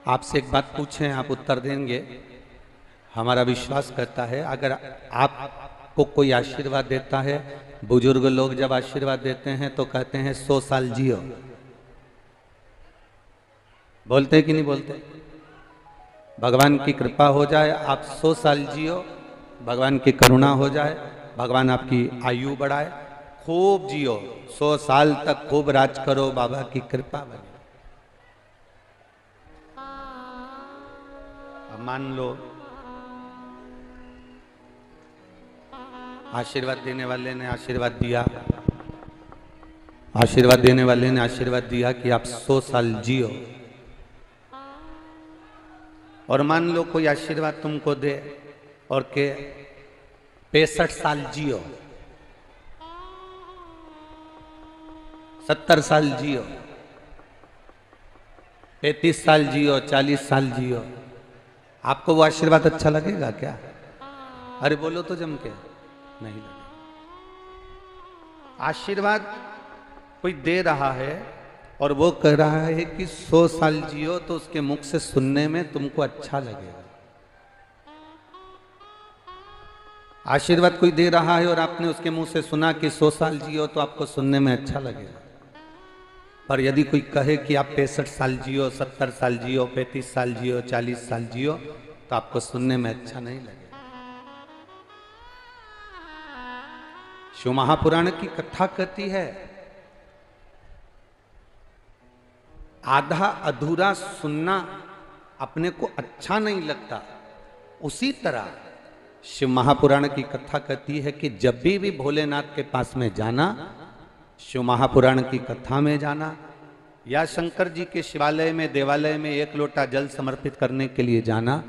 आपसे एक बात पूछें, आप उत्तर देंगे, हमारा विश्वास करता है। अगर आपको कोई आशीर्वाद देता है, बुजुर्ग लोग जब आशीर्वाद देते हैं तो कहते हैं 100 साल जियो, बोलते हैं कि नहीं बोलते? भगवान की कृपा हो जाए, आप 100 साल जियो, भगवान की करुणा हो जाए, भगवान आपकी आयु बढ़ाए, खूब जियो, 100 साल तक खूब राज करो, बाबा की कृपा बने। अब मान लो आशीर्वाद देने वाले ने आशीर्वाद दिया, आशीर्वाद देने वाले ने आशीर्वाद दिया कि आप 100 साल जियो, और मान लो कोई आशीर्वाद तुमको दे और के 65 साल जियो, 70 साल जियो, 35 साल जियो, 40 साल जियो, आपको वो आशीर्वाद अच्छा लगेगा क्या? अरे बोलो तो जम के, नहीं लगेगा। आशीर्वाद कोई दे रहा है और वो कह रहा है कि 100 साल जियो, तो उसके मुख से सुनने में तुमको अच्छा लगेगा। आशीर्वाद कोई दे रहा है और आपने उसके मुंह से सुना कि 100 साल जियो, तो आपको सुनने में अच्छा लगेगा। पर यदि कोई कहे कि आप 65 साल जियो, 70 साल जियो, 35 साल जियो, 40 साल जियो, तो आपको सुनने में अच्छा नहीं लगेगा। शिव महापुराण की कथा कहती है, आधा अधूरा सुनना अपने को अच्छा नहीं लगता। उसी तरह शिव महापुराण की कथा कहती है कि जब भी भोलेनाथ के पास में जाना, शिव महापुराण की कथा में जाना, या शंकर जी के शिवालय में, देवालय में एक लोटा जल समर्पित करने के लिए जाना,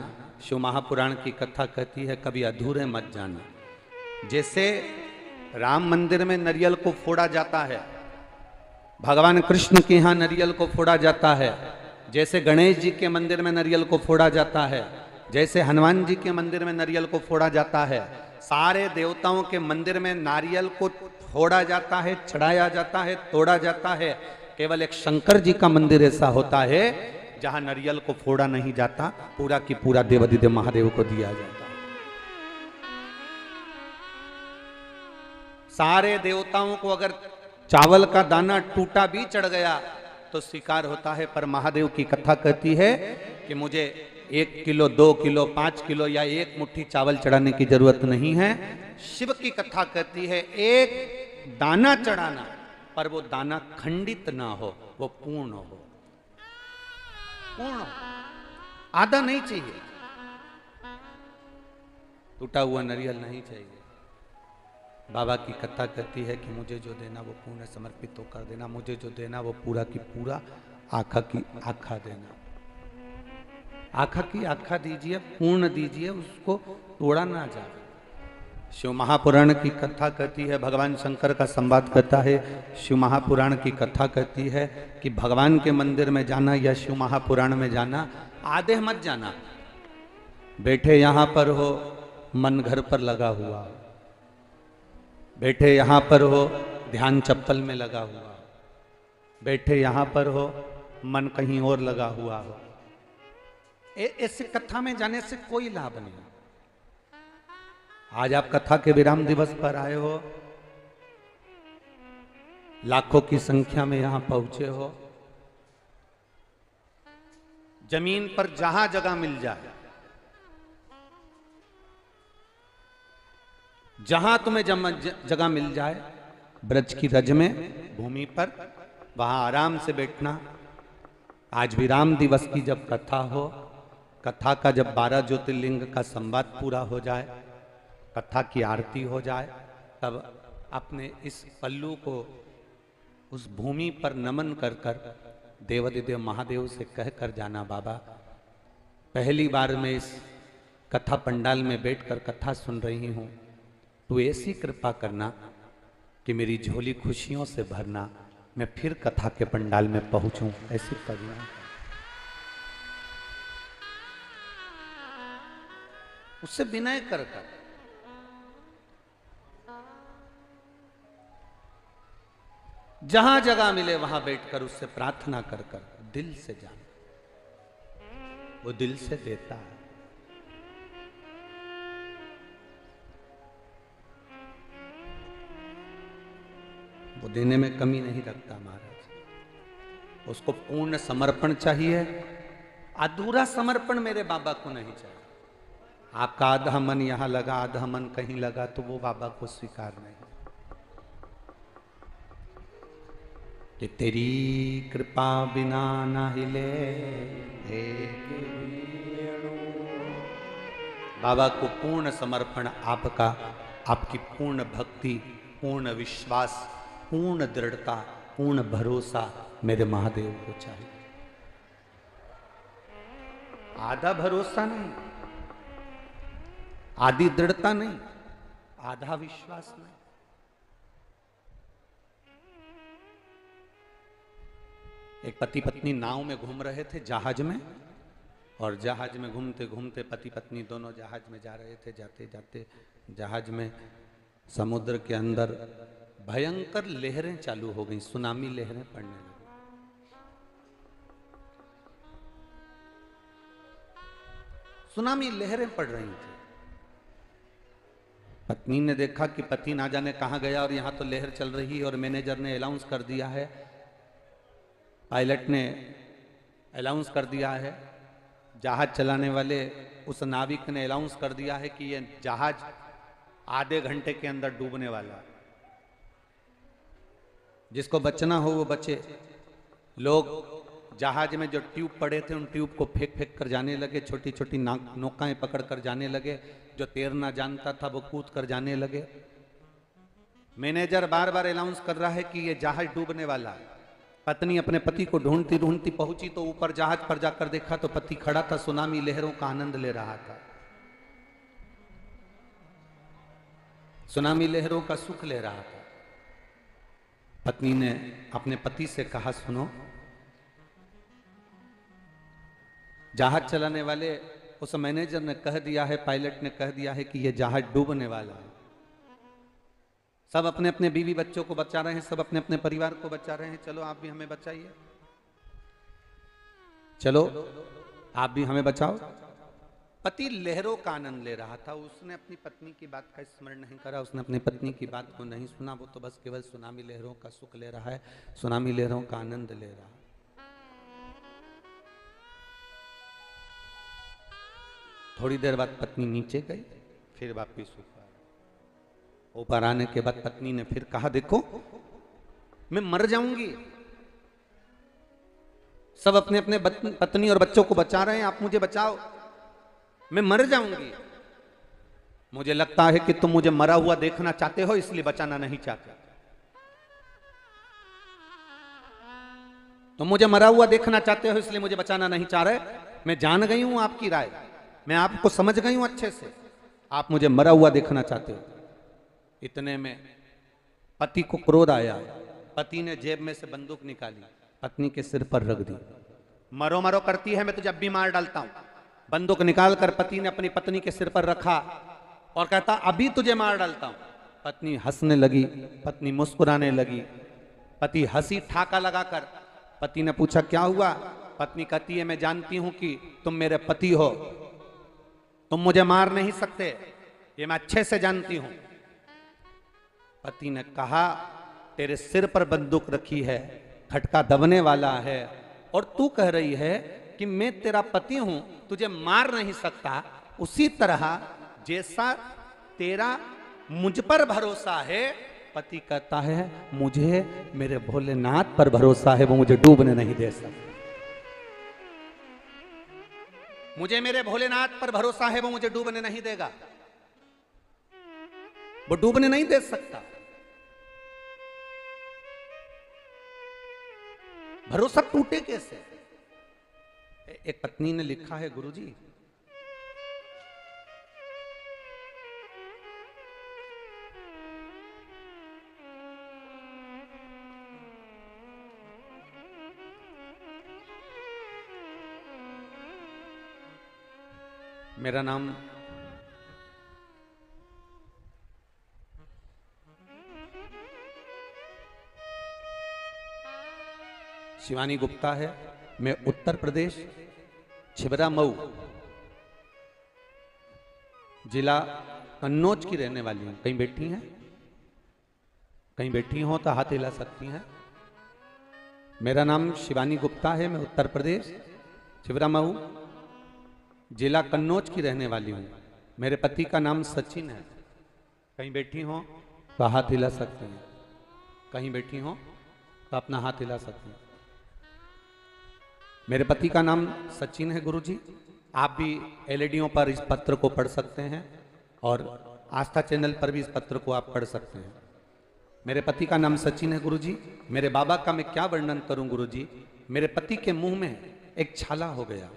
शिव महापुराण की कथा कहती है कभी अधूरे मत जाना। जैसे राम मंदिर में नारियल को फोड़ा जाता है, भगवान कृष्ण के यहाँ नारियल को फोड़ा जाता है, जैसे गणेश जी के मंदिर में नारियल को फोड़ा जाता है, जैसे हनुमान जी के मंदिर में नारियल को फोड़ा जाता है, सारे देवताओं के मंदिर में नारियल को फोड़ा जाता है, चढ़ाया जाता है, तोड़ा जाता है। केवल एक शंकर जी का मंदिर ऐसा होता है जहां नारियल को फोड़ा नहीं जाता, पूरा की पूरा देवाधिदेव महादेव को दिया जाता है। सारे देवताओं को अगर चावल का दाना टूटा भी चढ़ गया तो स्वीकार होता है, पर महादेव की कथा कहती है कि मुझे 1 किलो, 2 किलो, 5 किलो या 1 मुट्ठी चावल चढ़ाने की जरूरत नहीं है। शिव की कथा कहती है एक दाना चढ़ाना, पर वो दाना खंडित ना हो, वो पूर्ण हो, पूर्ण, आधा नहीं चाहिए, टूटा हुआ नारियल नहीं चाहिए। बाबा की कथा कहती है कि मुझे जो देना वो पूर्ण समर्पित होकर देना, मुझे जो देना वो पूरा की पूरा आखा की आखा देना। आखा की आखा दीजिए, पूर्ण दीजिए, उसको तोड़ा ना जाए। शिव महापुराण की कथा कहती है, भगवान शंकर का संवाद कहता है, शिव महापुराण की कथा कहती है कि भगवान के मंदिर में जाना या शिव महापुराण में जाना, आधे मत जाना। बैठे यहां पर हो, मन घर पर लगा हुआ, बैठे यहां पर हो, ध्यान चप्पल में लगा हुआ, बैठे यहां पर हो, मन कहीं और लगा हुआ हो, ऐसे कथा में जाने से कोई लाभ नहीं। आज आप कथा के विराम दिवस पर आए हो, लाखों की संख्या में यहां पहुंचे हो, जमीन पर जहां जगह मिल जाए, जहां तुम्हें जगह मिल जाए, ब्रज की रज में, भूमि पर, वहां आराम से बैठना। आज विराम दिवस की जब कथा हो, कथा का जब 12 ज्योतिर्लिंग का संवाद पूरा हो जाए, कथा की आरती हो जाए, तब अपने इस पल्लू को उस भूमि पर नमन कर कर देवाधिदेव महादेव से कह कर जाना, बाबा पहली बार मैं इस कथा पंडाल में बैठकर कथा सुन रही हूं, तू ऐसी कृपा करना कि मेरी झोली खुशियों से भरना, मैं फिर कथा के पंडाल में पहुंचूं, ऐसी करुणा। उससे विनय कर कर, जहां जगह मिले वहां बैठकर उससे प्रार्थना कर कर दिल से जाना। वो दिल से देता है। वो देने में कमी नहीं रखता महाराज। उसको पूर्ण समर्पण चाहिए, अधूरा समर्पण मेरे बाबा को नहीं चाहिए। आपका आधा मन यहां लगा, आधा मन कहीं लगा, तो वो बाबा को स्वीकार नहीं। कि तेरी कृपा बिना ना हिले बाबा को पूर्ण समर्पण आपका, आपकी पूर्ण भक्ति, पूर्ण विश्वास, पूर्ण दृढ़ता, पूर्ण भरोसा मेरे महादेव को चाहिए। आधा भरोसा नहीं, आधी दृढ़ता नहीं, आधा विश्वास नहीं। एक पति पत्नी नाव में घूम रहे थे, जहाज में, और जहाज में घूमते घूमते पति पत्नी दोनों जहाज में जा रहे थे। जाते जाते जहाज में समुद्र के अंदर भयंकर लहरें चालू हो गई, सुनामी लहरें पड़ने लगी। सुनामी लहरें पड़ रही थी। पत्नी ने देखा कि पति ना जाने कहां गया और यहां तो लहर चल रही है, और मैनेजर ने अनाउंस कर दिया है, पायलट ने अनाउंस कर दिया है, जहाज चलाने वाले उस नाविक ने अनाउंस कर दिया है कि ये जहाज आधे घंटे के अंदर डूबने वाला है। जिसको बचना हो वो बचे। लोग जहाज में जो ट्यूब पड़े थे उन ट्यूब को फेंक फेंक कर जाने लगे, छोटी छोटी नौकाएं पकड़ कर जाने लगे। जो तैरना जानता था वो कूद कर जाने लगे। मैनेजर बार बार अनाउंस कर रहा है कि ये जहाज डूबने वाला है। पत्नी अपने पति को ढूंढती ढूंढती पहुंची तो ऊपर जहाज पर जाकर देखा तो पति खड़ा था, सुनामी लहरों का आनंद ले रहा था, सुनामी लहरों का सुख ले रहा था। पत्नी ने अपने पति से कहा, सुनो, जहाज चलाने वाले उस मैनेजर ने कह दिया है, पायलट ने कह दिया है कि यह जहाज डूबने वाला है। सब अपने अपने बीवी बच्चों को बचा रहे हैं, सब अपने अपने परिवार को बचा रहे हैं। चलो आप भी हमें बचाइए, चलो आप भी हमें बचाओ। पति लहरों का आनंद ले रहा था। उसने अपनी पत्नी की बात का स्मरण नहीं करा, उसने अपनी पत्नी की बात को नहीं सुना। वो तो बस केवल सुनामी लहरों का सुख ले रहा है, सुनामी लहरों का आनंद ले रहा है। थोड़ी देर बाद पत्नी नीचे गई, फिर वापिस ऊपर आने के बाद पत्नी ने फिर कहा, देखो मैं मर जाऊंगी, सब अपने अपने पत्नी और बच्चों को बचा रहे हैं, आप मुझे बचाओ, मैं मर जाऊंगी। मुझे लगता है कि तुम मुझे मरा हुआ देखना चाहते हो, इसलिए बचाना नहीं चाहते। तुम मुझे मरा हुआ देखना चाहते हो, इसलिए मुझे बचाना नहीं चाह रहे। मैं जान गई हूं आपकी राय, मैं आपको समझ गई हूं अच्छे से, आप मुझे मरा हुआ देखना चाहते हो। इतने में पति को क्रोध आया। पति ने जेब में से बंदूक निकाली, पत्नी के सिर पर रख दी। मरो मरो करती है, मैं तुझे अब भी मार डालता हूं। बंदूक निकालकर पति ने अपनी पत्नी के सिर पर रखा और कहता, अभी तुझे मार डालता हूं। पत्नी हंसने लगी, पत्नी मुस्कुराने लगी। पति हंसी ठाका लगाकर, पति ने पूछा क्या हुआ? पत्नी कहती है, मैं जानती हूं कि तुम मेरे पति हो, तुम मुझे मार नहीं सकते, ये मैं अच्छे से जानती हूं। पति ने कहा, तेरे सिर पर बंदूक रखी है, खटका दबने वाला है, और तू कह रही है कि मैं तेरा पति हूं, तुझे मार नहीं सकता। उसी तरह जैसा तेरा मुझ पर भरोसा है, पति कहता है मुझे मेरे भोलेनाथ पर भरोसा है, वो मुझे डूबने नहीं दे सकता। मुझे मेरे भोलेनाथ पर भरोसा है, वो मुझे डूबने नहीं देगा, वो डूबने नहीं दे सकता। भरोसा टूटे कैसे? एक पत्नी ने लिखा है, गुरुजी, मेरा नाम शिवानी गुप्ता है। मैं उत्तर प्रदेश छिबरा मऊ, जिला कन्नौज की रहने वाली हूं। कहीं बैठी हैं? कहीं बैठी हो तो हाथ हिला सकती हैं। मेरा नाम शिवानी गुप्ता है। मैं उत्तर प्रदेश छिबरा मऊ, जिला कन्नौज की रहने वाली हूं। मेरे पति का नाम सचिन है। कहीं बैठी हो तो हाथ हिला सकते हैं। कहीं बैठी हो तो अपना हाथ हिला सकते हैं। मेरे पति का नाम सचिन है गुरुजी। आप भी एलईडीओं पर इस पत्र को पढ़ सकते हैं और आस्था चैनल पर भी इस पत्र को आप पढ़ सकते हैं। मेरे पति का नाम सचिन है गुरुजी। मेरे बाबा का मैं क्या वर्णन करूं गुरुजी। मेरे पति के मुंह में एक छाला हो गया।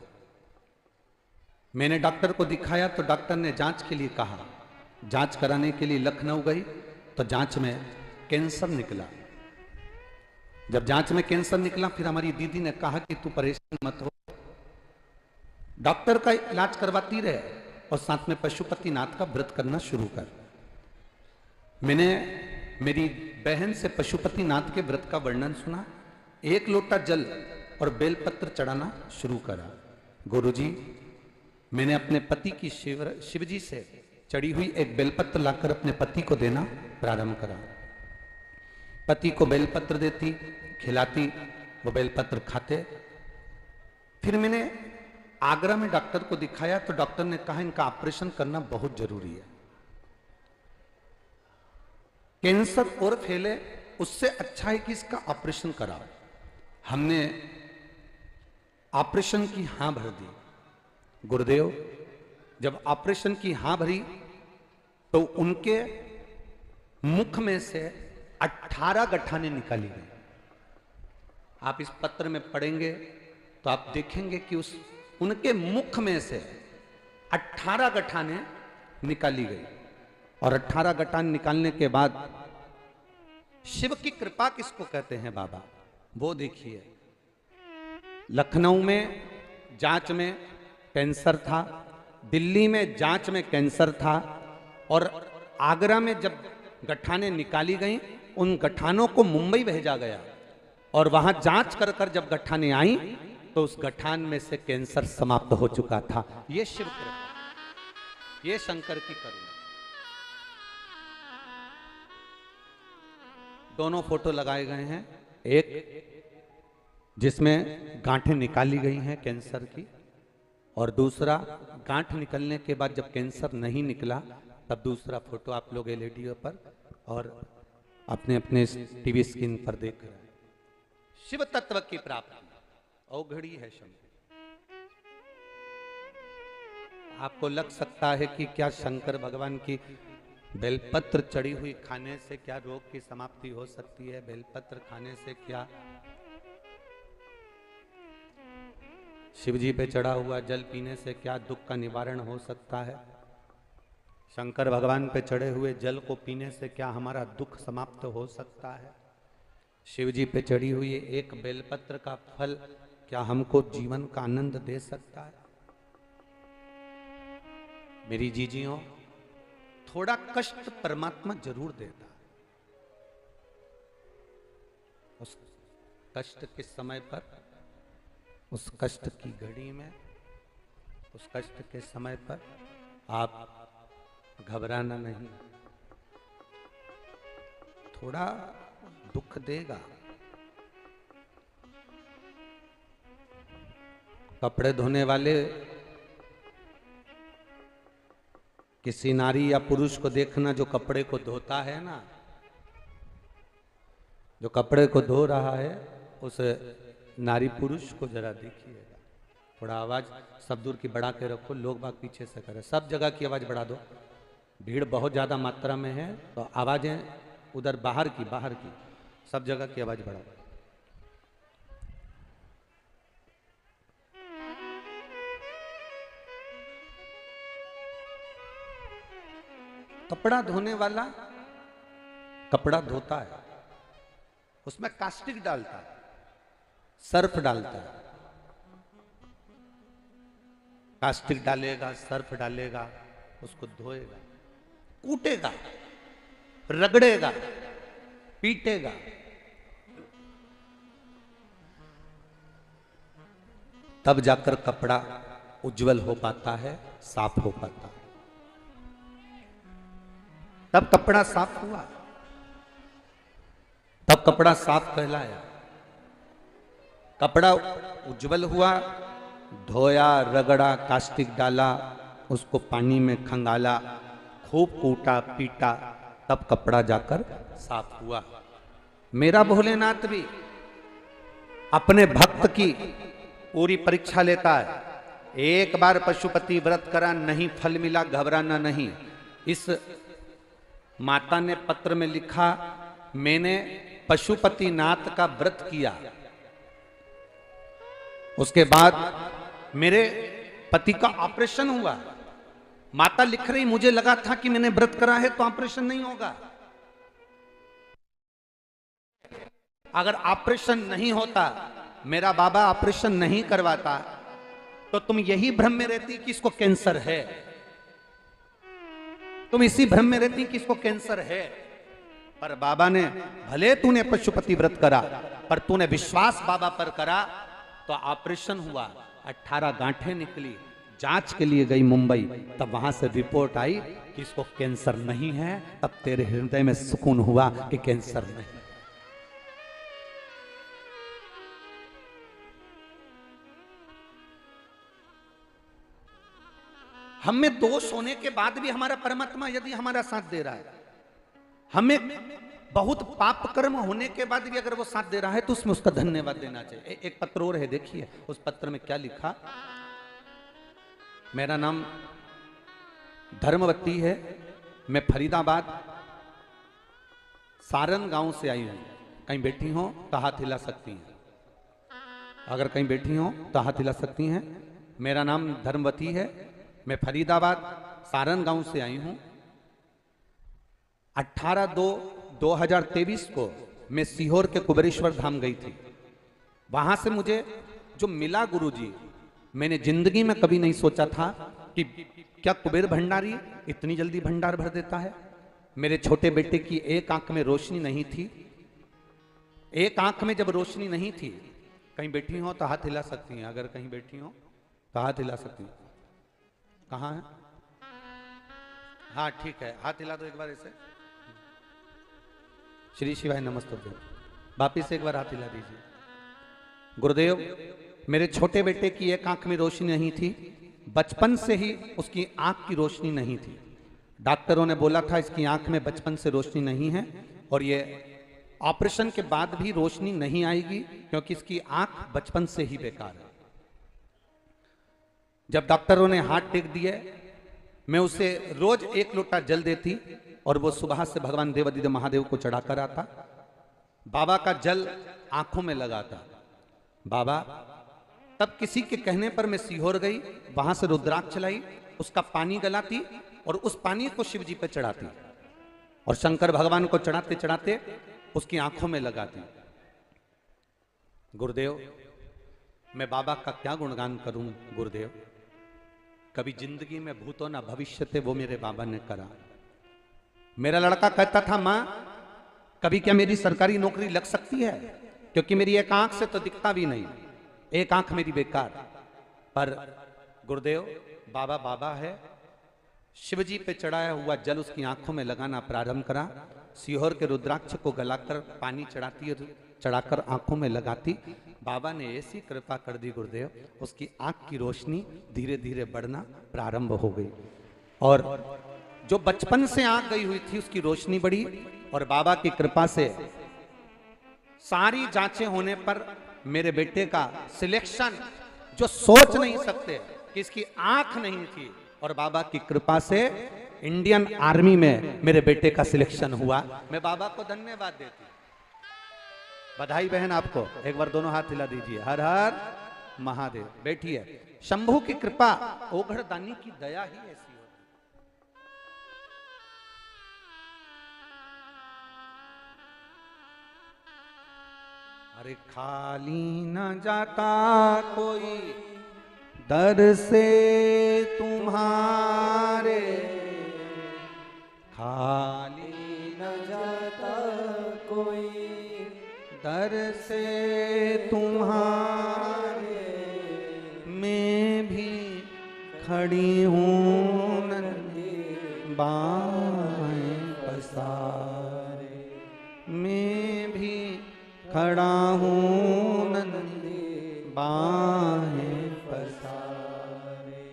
मैंने डॉक्टर को दिखाया तो डॉक्टर ने जांच के लिए कहा। जांच कराने के लिए लखनऊ गई तो जांच में कैंसर निकला। जब जांच में कैंसर निकला फिर हमारी दीदी ने कहा कि तू परेशान मत हो, डॉक्टर का इलाज करवाती रहे और साथ में पशुपतिनाथ का व्रत करना शुरू कर। मैंने मेरी बहन से पशुपतिनाथ के व्रत का वर्णन सुना। 1 लोटा जल और बेलपत्र चढ़ाना शुरू करा। गुरुजी, मैंने अपने पति की शिवजी से चढ़ी हुई एक बेलपत्र लाकर अपने पति को देना प्रारंभ करा। पति को बेलपत्र देती, खिलाती, वो बेलपत्र खाते। फिर मैंने आगरा में डॉक्टर को दिखाया तो डॉक्टर ने कहा इनका ऑपरेशन करना बहुत जरूरी है। कैंसर और फैले उससे अच्छा है कि इसका ऑपरेशन कराओ। हमने ऑपरेशन की हां भर दी। गुरुदेव, जब ऑपरेशन की हां भरी तो उनके मुख में से 18 गठाने निकाली गई। आप इस पत्र में पढ़ेंगे तो आप देखेंगे कि उनके मुख में से 18 गठाने निकाली गई। और 18 गठान निकालने के बाद शिव की कृपा किसको कहते हैं बाबा, वो देखिए। लखनऊ में जांच में कैंसर था, दिल्ली में जांच में कैंसर था और आगरा में जब गठाने निकाली गई उन गठानों को मुंबई भेजा गया और वहां जांच कर कर जब गठाने आई तो उस गठान में से कैंसर समाप्त हो चुका था। ये शिव कृपा, ये शंकर की करुणा। दोनों फोटो लगाए गए हैं, एक जिसमें गांठें निकाली गई हैं कैंसर की और दूसरा गांठ निकलने के बाद जब कैंसर नहीं निकला तब दूसरा फोटो आप लोग एलईडी पर और अपने अपने टीवी स्क्रीन पर देख रहे हैं। शिव तत्व की प्राप्ति औघड़ी है शंकर। आपको लग सकता है कि क्या शंकर भगवान की बेलपत्र चढ़ी हुई खाने से क्या रोग की समाप्ति हो सकती है, बेलपत्र खाने से क्या शिवजी पे चढ़ा हुआ जल पीने से क्या दुख का निवारण हो सकता है, शंकर भगवान पे चढ़े हुए जल को पीने से क्या हमारा दुख समाप्त हो सकता है, शिवजी पे चढ़ी हुई एक बेलपत्र का फल क्या हमको जीवन का आनंद दे सकता है। मेरी जीजियों, थोड़ा कष्ट परमात्मा जरूर देता है। उस कष्ट के समय पर, उस कष्ट की घड़ी में, उस कष्ट के समय पर आप घबराना नहीं। थोड़ा दुख देगा। कपड़े धोने वाले किसी नारी या पुरुष को देखना जो कपड़े को धोता है ना, जो कपड़े को धो रहा है उस नारी पुरुष को जरा देखिएगा। थोड़ा आवाज सब दूर की बढ़ा के रखो, लोग बाग पीछे से करें। सब जगह की आवाज बढ़ा दो, भीड़ बहुत ज्यादा मात्रा में है तो आवाजें उधर बाहर की सब जगह की आवाज बढ़ाओ। कपड़ा धोने वाला कपड़ा धोता है, उसमें कास्टिक डालता है, सर्फ डालता है। कास्टिक डालेगा, सर्फ डालेगा, उसको धोएगा, कूटेगा, रगड़ेगा, पीटेगा। तब जाकर कपड़ा उज्जवल हो पाता है, साफ हो पाता है। तब कपड़ा साफ हुआ, तब कपड़ा साफ कहलाया। कपड़ा उज्जवल हुआ, धोया, रगड़ा, कास्टिक डाला, उसको पानी में खंगाला, खूब कूटा पीटा, तब कपड़ा जाकर साफ हुआ। मेरा भोलेनाथ भी अपने भक्त की पूरी परीक्षा लेता है। एक बार पशुपति व्रत करा, नहीं फल मिला, घबराना नहीं। इस माता ने पत्र में लिखा, मैंने पशुपति नाथ का व्रत किया, उसके बाद मेरे पति का ऑपरेशन हुआ। माता लिख रही, मुझे लगा था कि मैंने व्रत करा है तो ऑपरेशन नहीं होगा। अगर ऑपरेशन नहीं होता, मेरा बाबा ऑपरेशन नहीं करवाता, तो तुम यही भ्रम में रहती कि इसको कैंसर है। तुम इसी भ्रम में रहती कि इसको कैंसर है। पर बाबा ने, भले तूने पशुपति व्रत करा, पर तूने विश्वास बाबा पर करा, तो ऑपरेशन हुआ, 18 गांठें निकली, जांच के लिए गई मुंबई, तब वहां से रिपोर्ट आई कि इसको कैंसर नहीं है। तब तेरे हृदय में सुकून हुआ कि कैंसर नहीं। हम में दोष होने के बाद भी हमारा परमात्मा यदि हमारा साथ दे रहा है, हमें बहुत पाप कर्म होने के बाद भी अगर वो साथ दे रहा है, तो उसमें उसका धन्यवाद देना चाहिए। एक पत्र और है, देखिए उस पत्र में क्या लिखा। मेरा नाम धर्मवती है, मैं फरीदाबाद सारन गांव से आई हूं। कहीं बैठी हो तो हाथ हिला सकती हैं, अगर कहीं बैठी हो तो हाथ हिला सकती हैं। मेरा नाम धर्मवती है, मैं फरीदाबाद सारन गांव से आई हूं। 18/2/2023 को मैं सीहोर के कुबेरेश्वर धाम गई थी। वहां से मुझे जो मिला गुरुजी, मैंने जिंदगी में कभी नहीं सोचा था कि क्या कुबेर भंडारी इतनी जल्दी भंडार भर देता है। मेरे छोटे बेटे की एक आंख में रोशनी नहीं थी। एक आंख में जब रोशनी नहीं थी, कहीं बैठी हो तो हाथ हिला सकती हैं, अगर कहीं बैठी हो तो हाथ हिला सकती हैं। कहाँ है? हाँ ठीक है, हाथ हिला दो एक बार ऐसे। श्री शिवाय नमस्ते। वापिस से एक बार हाथ हिला दीजिए। गुरुदेव, मेरे छोटे बेटे की एक आंख में रोशनी नहीं थी, बचपन से ही उसकी आंख की रोशनी नहीं थी। डॉक्टरों ने बोला था इसकी आंख में बचपन से रोशनी नहीं है और ये ऑपरेशन के बाद भी रोशनी नहीं आएगी, क्योंकि इसकी आंख बचपन से ही बेकार है। जब डॉक्टरों ने हाथ टेक दिए, मैं उसे रोज 1 लोटा जल देती और वो सुबह से भगवान देवादिदेव महादेव को चढ़ाकर आता। बाबा का जल आंखों में लगाता। बाबा, तब किसी के कहने पर मैं सीहोर गई, वहां से रुद्राक्ष लाई, उसका पानी गलाती और उस पानी को शिव जी पे चढ़ाती और शंकर भगवान को चढ़ाते चढ़ाते उसकी आंखों में लगाती। गुरुदेव, मैं बाबा का क्या गुणगान करूं गुरुदेव। कभी जिंदगी में भूतो ना भविष्य थे, वो मेरे बाबा ने करा। मेरा लड़का कहता था, मां कभी क्या मेरी सरकारी नौकरी लग सकती है, क्योंकि मेरी एक आंख से तो दिखता भी नहीं, एक आंख मेरी बेकार। पर गुरुदेव, बाबा बाबा है। शिवजी पे चढ़ाया हुआ जल उसकी आंखों में लगाना प्रारंभ करा। सीहोर के रुद्राक्ष को गलाकर पानी चढ़ाती और चढ़ाकर आंखों में लगाती। बाबा ने ऐसी कृपा कर दी गुरुदेव, उसकी आंख की रोशनी धीरे धीरे बढ़ना प्रारंभ हो गई और जो बचपन से आंख गई हुई थी उसकी रोशनी बढ़ी। और बाबा की कृपा से सारी जांचें होने पर मेरे बेटे का सिलेक्शन, जो सोच नहीं सकते कि इसकी आंख नहीं थी, और बाबा की कृपा से इंडियन आर्मी में मेरे बेटे का सिलेक्शन हुआ। मैं बाबा को धन्यवाद देती हूं। बधाई बहन आपको, एक बार दोनों हाथ हिला दीजिए। हर हर महादेव। बैठिए। शंभू की कृपा, ओघड़ दानी की दया ही ऐसी होती। अरे खाली न जाता कोई दर से तुम्हारे, खाली न जाता कोई दर से तुम्हारे, मैं भी खड़ी हूँ नन्ही बाहें पसारे, मैं भी खड़ा हूँ नन्ही बाहें पसारे,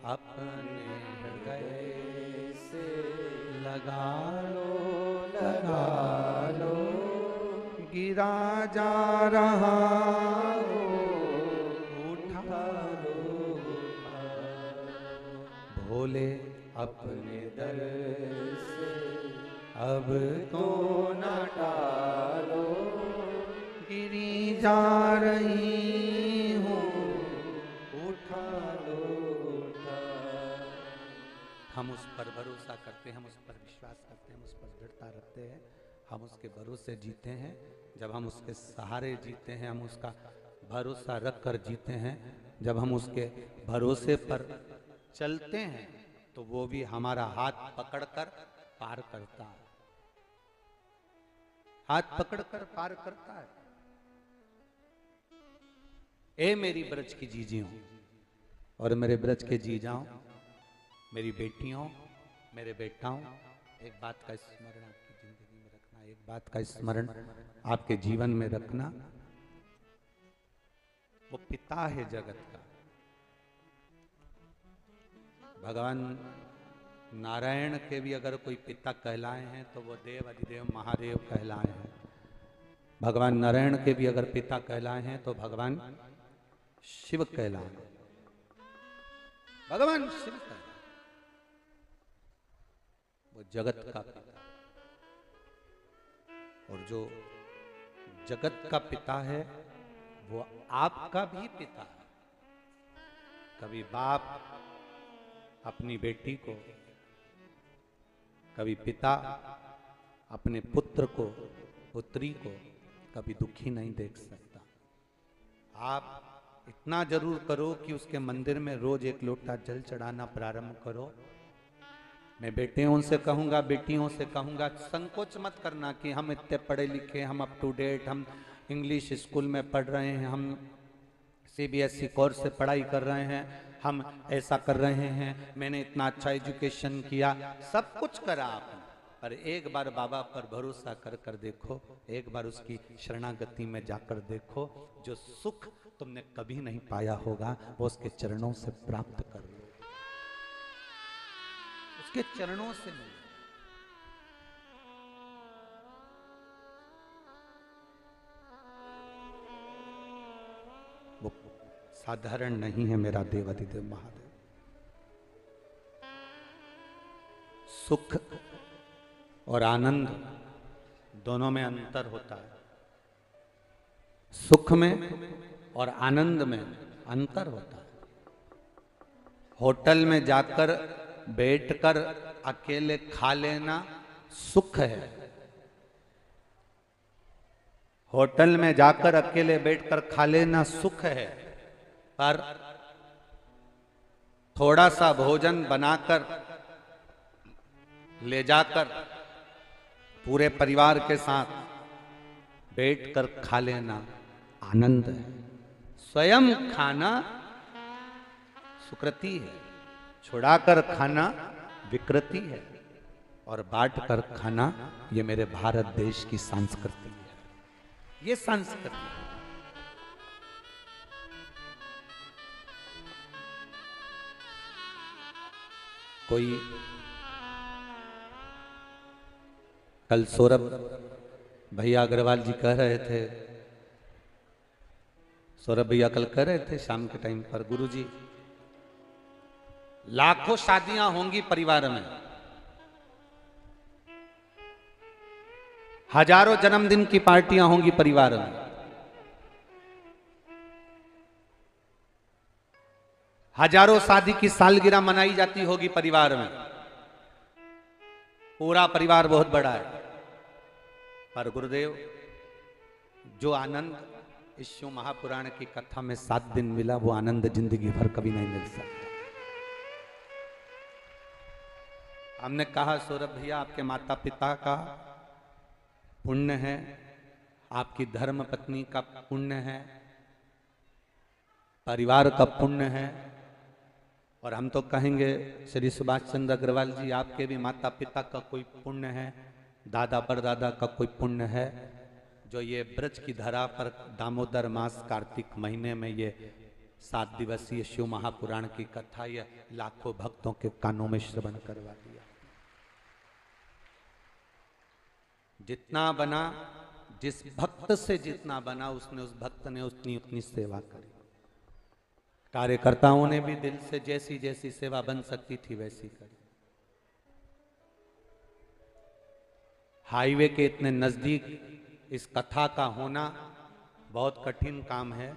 अपने हृदय से लगा लो, गिरा जा रहा हो, उठा लो, भोले अपने दर से अब तो न टालो, गिरी जा रही हूँ, उठा लो, हम उस पर भरोसा करते हैं, हम उस पर विश्वास करते हैं, हम उस पर दृढ़ता रखते हैं, हम उसके भरोसे जीते हैं। जब हम उसके सहारे जीते हैं, हम उसका भरोसा रख कर जीते हैं, जब हम उसके भरोसे पर चलते हैं, तो वो भी हमारा हाथ पकड़कर पार करता है, हाथ पकड़कर पार करता है। ए मेरी ब्रज की जीजियों और मेरे ब्रज के जीजाओं, मेरी बेटियों, मेरे बेटाओं, एक बात का स्मरण आपकी जिंदगी में रखना, एक बात का स्मरण आपके जीवन में रखना, वो पिता है जगत का। भगवान नारायण के भी अगर कोई पिता कहलाए हैं तो वो देव अधिदेव महादेव कहलाए हैं। भगवान नारायण के भी अगर पिता कहलाए हैं तो भगवान शिव कहलाए, भगवान शिव कहलाए, वो जगत का पिता। और जो जगत का पिता है वो आपका भी पिता है। कभी बाप अपनी बेटी को, कभी पिता अपने पुत्र को, पुत्री को कभी दुखी नहीं देख सकता। आप इतना जरूर करो कि उसके मंदिर में रोज एक लोटा जल चढ़ाना प्रारंभ करो। मैं बेटियों से कहूंगा, बेटियों से कहूंगा, संकोच मत करना कि हम इतने पढ़े लिखे, हम अप टू डेट, हम इंग्लिश स्कूल में पढ़ रहे हैं, हम सीबीएसई कोर्स से पढ़ाई कर रहे हैं, हम ऐसा कर रहे हैं, मैंने इतना अच्छा एजुकेशन किया, सब कुछ करा आपने, पर एक बार बाबा पर भरोसा कर कर देखो, एक बार उसकी शरणागति में जाकर देखो, जो सुख तुमने कभी नहीं पाया होगा वो उसके चरणों से प्राप्त कर लो, उसके चरणों से मिलो। वो साधारण नहीं है मेरा देवाधिदेव महादेव। सुख और आनंद दोनों में अंतर होता है। सुख में और आनंद में अंतर होता है। होटल में जाकर बैठकर अकेले खा लेना सुख है। होटल में जाकर अकेले बैठकर खा लेना सुख है, पर थोड़ा सा भोजन बनाकर ले जाकर पूरे परिवार के साथ बैठकर खा लेना आनंद है। स्वयं खाना सुकृति है, छुड़ाकर खाना विकृति है, और बांट कर खाना ये मेरे भारत देश की संस्कृति है। ये संस्कृति है। कोई कल सौरभ भैया अग्रवाल जी कह रहे थे, सौरभ भैया कल कह रहे थे शाम के टाइम पर, गुरुजी लाखों शादियां होंगी परिवार में, हजारों जन्मदिन की पार्टियां होंगी परिवार में, हजारों शादी की सालगिरह मनाई जाती होगी परिवार में, पूरा परिवार बहुत बड़ा है, पर गुरुदेव जो आनंद इस शिव महापुराण की कथा में 7 दिन मिला, वो आनंद जिंदगी भर कभी नहीं मिल सकता। हमने कहा सौरभ भैया आपके माता पिता का पुण्य है, आपकी धर्म पत्नी का पुण्य है, परिवार का पुण्य है, और हम तो कहेंगे श्री सुभाष चंद्र अग्रवाल जी, आपके भी माता पिता का कोई पुण्य है, दादा परदादा का कोई पुण्य है, जो ये ब्रज की धरा पर दामोदर मास कार्तिक महीने में ये 7 दिवसीय शिव महापुराण की कथा ये लाखों भक्तों के कानों में श्रवण करवा दिया। जितना बना, जिस भक्त से जितना बना, उसने उस भक्त ने उतनी उतनी सेवा करी। कार्यकर्ताओं ने भी दिल से जैसी जैसी सेवा बन सकती थी वैसी करी। हाईवे के इतने नजदीक इस कथा का होना बहुत कठिन काम है।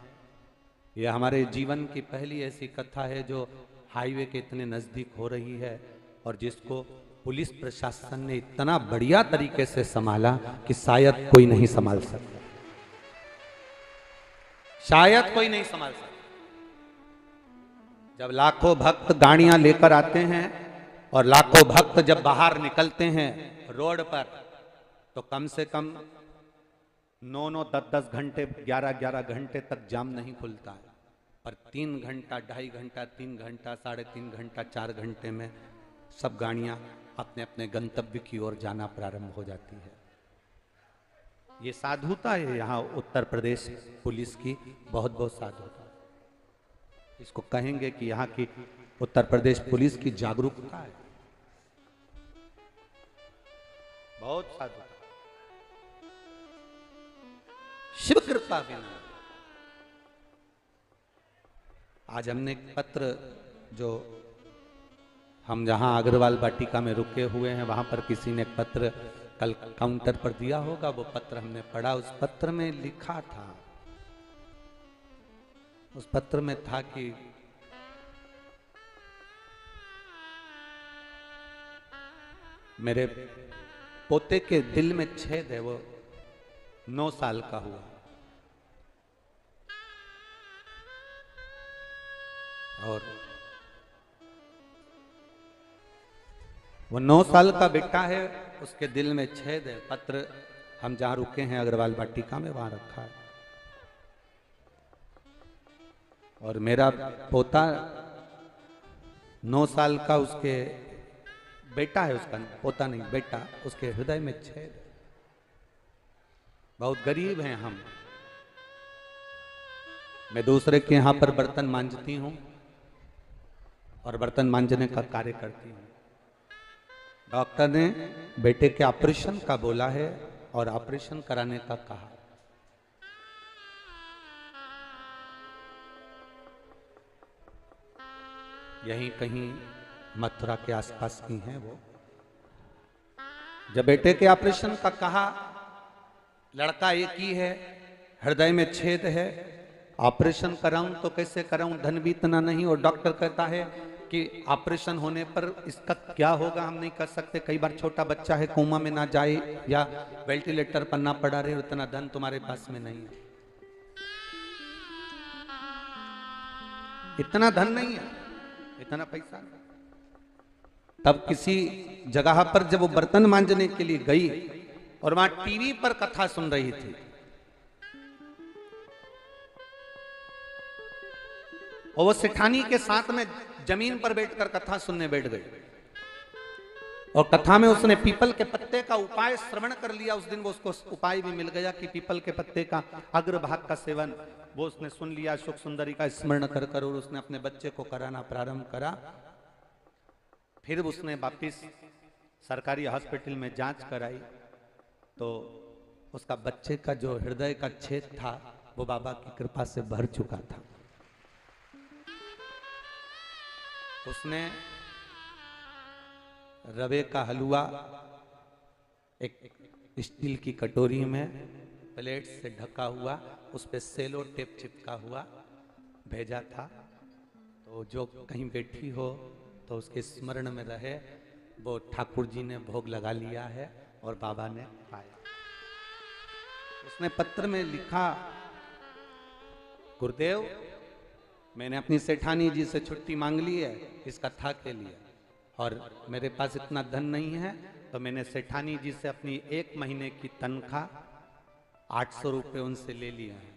यह हमारे जीवन की पहली ऐसी कथा है जो हाईवे के इतने नजदीक हो रही है और जिसको पुलिस प्रशासन ने इतना बढ़िया तरीके से संभाला कि शायद कोई नहीं संभाल सकता, शायद कोई नहीं संभाल सकता। जब लाखों भक्त गाड़ियां लेकर आते हैं और लाखों भक्त जब बाहर निकलते हैं रोड पर, तो कम से कम 9-9, 10-10 घंटे, 11-11 घंटे तक जाम नहीं खुलता है। पर 3 घंटा, 2.5 घंटा, 3 घंटा, 3.5 घंटा, 4 घंटे में सब गाड़ियां अपने अपने गंतव्य की ओर जाना प्रारंभ हो जाती है। ये साधुता है यहाँ उत्तर प्रदेश पुलिस की, बहुत बहुत साधुता। इसको कहेंगे कि यहाँ की उत्तर प्रदेश पुलिस की जागरूकता है, बहुत साधुता। शिव कृपा बिना। आज हमने एक पत्र, जो हम जहां अग्रवाल वाटिका में रुके हुए हैं वहां पर किसी ने एक पत्र कल काउंटर पर दिया होगा, वो पत्र हमने पढ़ा। उस पत्र में लिखा था, उस पत्र में था कि मेरे पोते के दिल में छेद है, वो 9 साल का हुआ और वो 9 साल का बेटा है, उसके दिल में छेद है। पत्र हम जहां रुके हैं अग्रवाल वाटिका में वहां रखा है। और मेरा पोता 9 साल का, उसके बेटा है, उसका पोता नहीं बेटा, उसके हृदय में छेद। बहुत गरीब हैं हम। मैं दूसरे के यहां पर बर्तन मांजती हूं और बर्तन मांजने का कार्य करती हूं। डॉक्टर ने बेटे के ऑपरेशन का बोला है और ऑपरेशन कराने का कहा। यहीं कहीं मथुरा के आसपास की हैं वो। जब बेटे के ऑपरेशन का कहा, लड़का एक ही है, हृदय में छेद है, ऑपरेशन कराऊं तो कैसे कराऊं, धन भी इतना नहीं। और डॉक्टर कहता है कि ऑपरेशन होने पर इसका क्या होगा हम नहीं कर सकते। कई बार छोटा बच्चा है, कोमा में ना जाए या वेंटिलेटर पर ना पड़ा रहे, उतना धन तुम्हारे पास में नहीं है, इतना धन नहीं है, इतना पैसा नहीं। तब किसी जगह पर जब वो बर्तन मांजने के लिए गई और वहां टीवी पर कथा सुन रही थी, और वो सेठानी के साथ में जमीन पर बैठकर कथा सुनने बैठ गई। और कथा में उसने पीपल के पत्ते का उपाय श्रवण कर लिया। उस दिन वो उसको उपाय भी मिल गया कि पीपल के पत्ते का अग्रभाग का सेवन, वो उसने सुन लिया। सुख सुंदरी का स्मरण कर कर और उसने अपने बच्चे को कराना प्रारंभ करा। फिर उसने वापिस सरकारी हॉस्पिटल में जांच कराई तो उसका बच्चे का जो हृदय का छेद था वो बाबा की कृपा से भर चुका था। उसने रवे का हलवा एक स्टील की कटोरी में प्लेट से ढका हुआ, उस पे सेलो टेप चिपका हुआ भेजा था। तो जो कहीं बैठी हो तो उसके स्मरण में रहे, वो ठाकुर जी ने भोग लगा लिया है और बाबा ने पाया। उसने पत्र में लिखा, गुरुदेव मैंने अपनी सेठानी जी से छुट्टी मांग ली है इस कथा के लिए, और मेरे पास इतना धन नहीं है, तो मैंने सेठानी जी से अपनी 1 महीने की तनख्वाह 800 रुपये उनसे ले लिया है।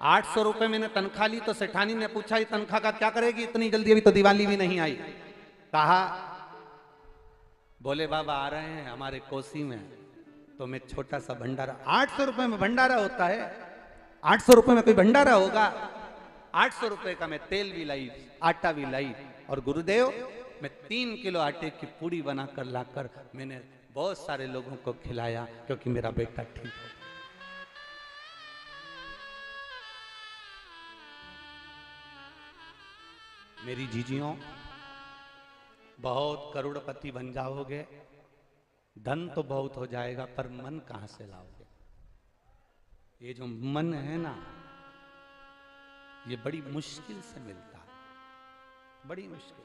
800 रुपए मैंने तनख्वाह ली तो सेठानी ने पूछा ये तनख्वाह का क्या करेगी इतनी जल्दी, अभी तो दिवाली भी नहीं आई। कहा भोले बाबा आ रहे हैं हमारे कोसी में, तो मैं छोटा सा भंडारा। 800 रुपए में भंडारा होता है? 800 रुपए में कोई भंडारा होगा? 800 रुपए का मैं तेल भी लाई, आटा भी लाई, और गुरुदेव मैं 3 किलो आटे की पूड़ी बनाकर लाकर मैंने बहुत सारे लोगों को खिलाया, क्योंकि मेरा बेटा ठीक हो। मेरी जीजियों, बहुत करोड़पति बन जाओगे, धन तो बहुत हो जाएगा, पर मन कहां से लाओगे? ये जो मन है ना, ये बड़ी मुश्किल से मिलता है, बड़ी मुश्किल।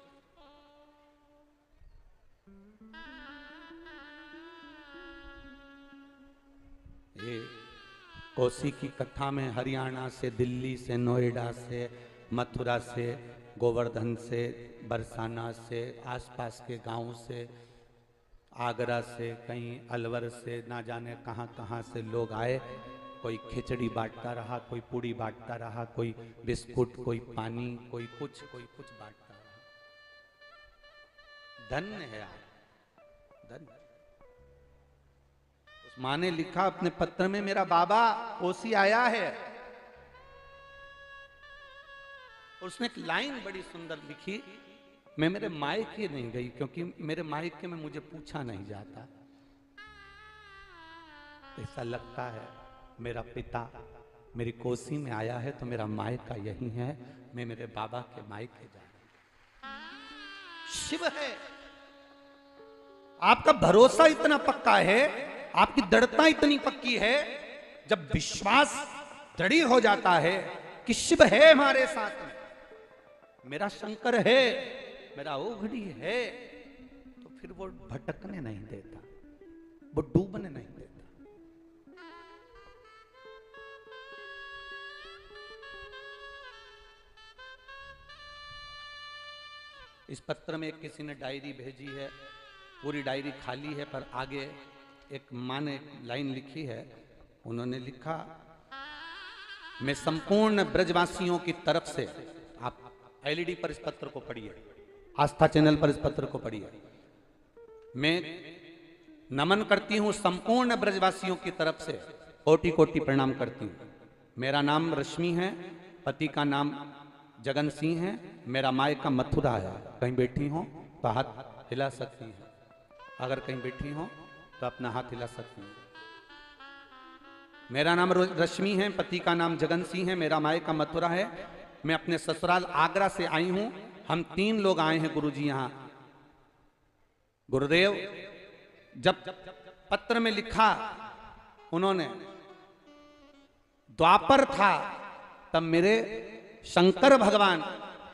ये कोसी की कथा में हरियाणा से, दिल्ली से, नोएडा से, मथुरा से, गोवर्धन से, बरसाना से, आसपास के गांव से, आगरा से, कहीं अलवर से, ना जाने कहां कहां से लोग आए। कोई खिचड़ी बांटता रहा, कोई पूड़ी बांटता रहा, कोई बिस्कुट, कोई पानी, कोई कुछ बांटता रहा। धन्य है आप, धन्य। उस माँ ने लिखा अपने पत्र में, मेरा बाबा कोसी आया है। उसने एक लाइन बड़ी सुंदर लिखी, मैं मेरे मायके नहीं गई क्योंकि मेरे मायके में मुझे पूछा नहीं जाता। ऐसा लगता है मेरा पिता मेरी कोसी में आया है तो मेरा मायका यही है, मैं मेरे बाबा के मायके जा रहा हूं। शिव है। आपका भरोसा इतना पक्का है, आपकी दृढ़ता इतनी पक्की है, जब विश्वास दृढ़ हो जाता है कि शिव है हमारे साथ में, मेरा शंकर है, मेरा ओघड़ी है, तो फिर वो भटकने नहीं देता, वो डूबने नहीं देता। इस पत्र में किसी ने डायरी भेजी है, पूरी डायरी खाली है, पर आगे एक माँ ने लाइन लिखी है। उन्होंने लिखा, मैं संपूर्ण ब्रजवासियों की तरफ से, आप एलईडी पर इस पत्र को पढ़िए, आस्था चैनल पर इस पत्र को पढ़िए, मैं नमन करती हूं संपूर्ण ब्रजवासियों की तरफ से, कोटि कोटि प्रणाम करती हूं। मेरा नाम रश्मि है, पति का नाम जगन सिंह है, मेरा मायका मथुरा है। कहीं बैठी हो तो हाथ हिला सकती है, अगर कहीं बैठी हो तो अपना हाथ हिला सकती है। मेरा नाम रश्मि है, पति का नाम जगन सिंह है, मेरा मायका मथुरा है, मैं अपने ससुराल आगरा से आई हूं। हम 3 लोग आए हैं गुरुजी यहां। गुरुदेव जब पत्र में लिखा उन्होंने, द्वापर था तब मेरे शंकर भगवान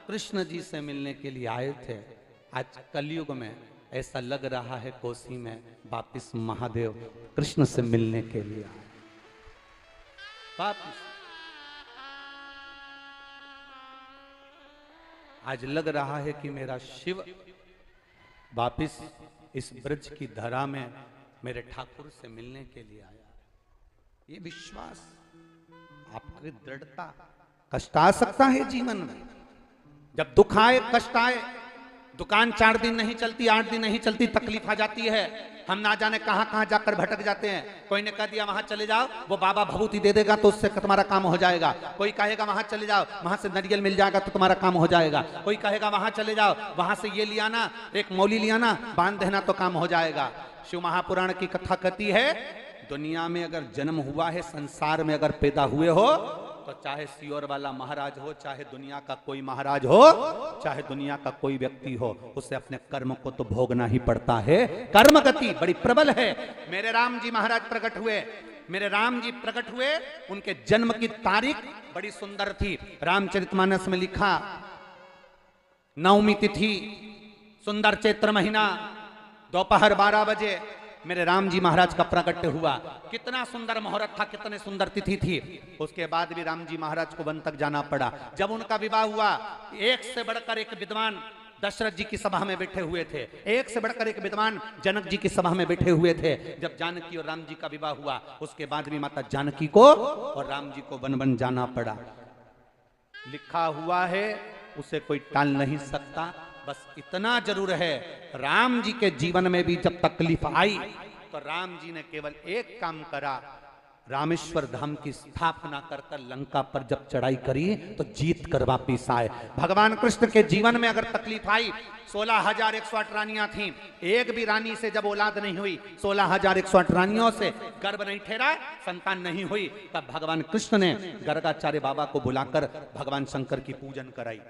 कृष्ण जी से मिलने के लिए आए थे। आज कलयुग में ऐसा लग रहा है कोसी में वापिस महादेव कृष्ण से मिलने के लिए आए वापिस। आज लग रहा है कि मेरा शिव वापिस इस ब्रज की धरा में मेरे ठाकुर से मिलने के लिए आया। ये विश्वास, आपकी दृढ़ता। कष्ट आ सकता है जीवन में, जब दुख आए, कष्ट आए, दुकान 4 दिन नहीं चलती, 8 दिन नहीं चलती, तकलीफ आ जाती है, हम ना जाने कहां कहां जाकर भटक जाते हैं। कोई ने कह दिया वहां चले जाओ, वो बाबा भभूति दे देगा तो उससे तुम्हारा काम हो जाएगा। कोई कहेगा वहां चले जाओ, वहां से नारियल मिल जाएगा तो तुम्हारा काम हो जाएगा। कोई कहेगा वहां चले जाओ, वहां से ये लिया ना, एक मौली लिया ना, बांध देना तो काम हो जाएगा। शिव महापुराण की कथा कहती है, दुनिया में अगर जन्म हुआ है, संसार में अगर पैदा हुए हो, तो चाहे सियोर वाला महाराज हो, चाहे दुनिया का कोई महाराज हो, चाहे दुनिया का कोई व्यक्ति हो, उसे अपने कर्म को तो भोगना ही पड़ता है। कर्म गति बड़ी प्रबल है। मेरे राम जी महाराज प्रकट हुए, मेरे राम जी प्रकट हुए, उनके जन्म की तारीख बड़ी सुंदर थी। रामचरितमानस में लिखा, 9वीं तिथि, सुंदर चैत्र महीना, दोपहर 12 बजे मेरे राम जी महाराज का प्राकट्य हुआ। कितना सुंदर मुहूर्त था, कितने सुंदर तिथि थी। उसके बाद भी राम जी महाराज को वन तक जाना पड़ा। जब उनका विवाह हुआ, एक से बढ़कर एक विद्वान दशरथ जी की सभा में बैठे हुए थे, एक से बढ़कर एक विद्वान जनक जी की सभा में बैठे हुए थे। जब जानकी और राम जी का विवाह हुआ, उसके बाद भी माता जानकी को और राम जी को वन वन जाना पड़ा। लिखा हुआ है, उसे कोई टाल नहीं सकता। बस इतना जरूर है, राम जी के जीवन में भी जब तकलीफ आई तो राम जी ने केवल एक काम करा, रामेश्वर धाम की स्थापना कर लंका पर जब चढ़ाई करी तो जीत कर वापिस आए। भगवान कृष्ण के जीवन में अगर तकलीफ आई, 16,108 रानियां थीं, एक भी रानी से जब औलाद नहीं हुई, 16,108 रानियों से गर्भ नहीं ठहरा, संतान नहीं हुई, तब भगवान कृष्ण ने गर्गाचार्य बाबा को बुलाकर भगवान शंकर की पूजन कराई।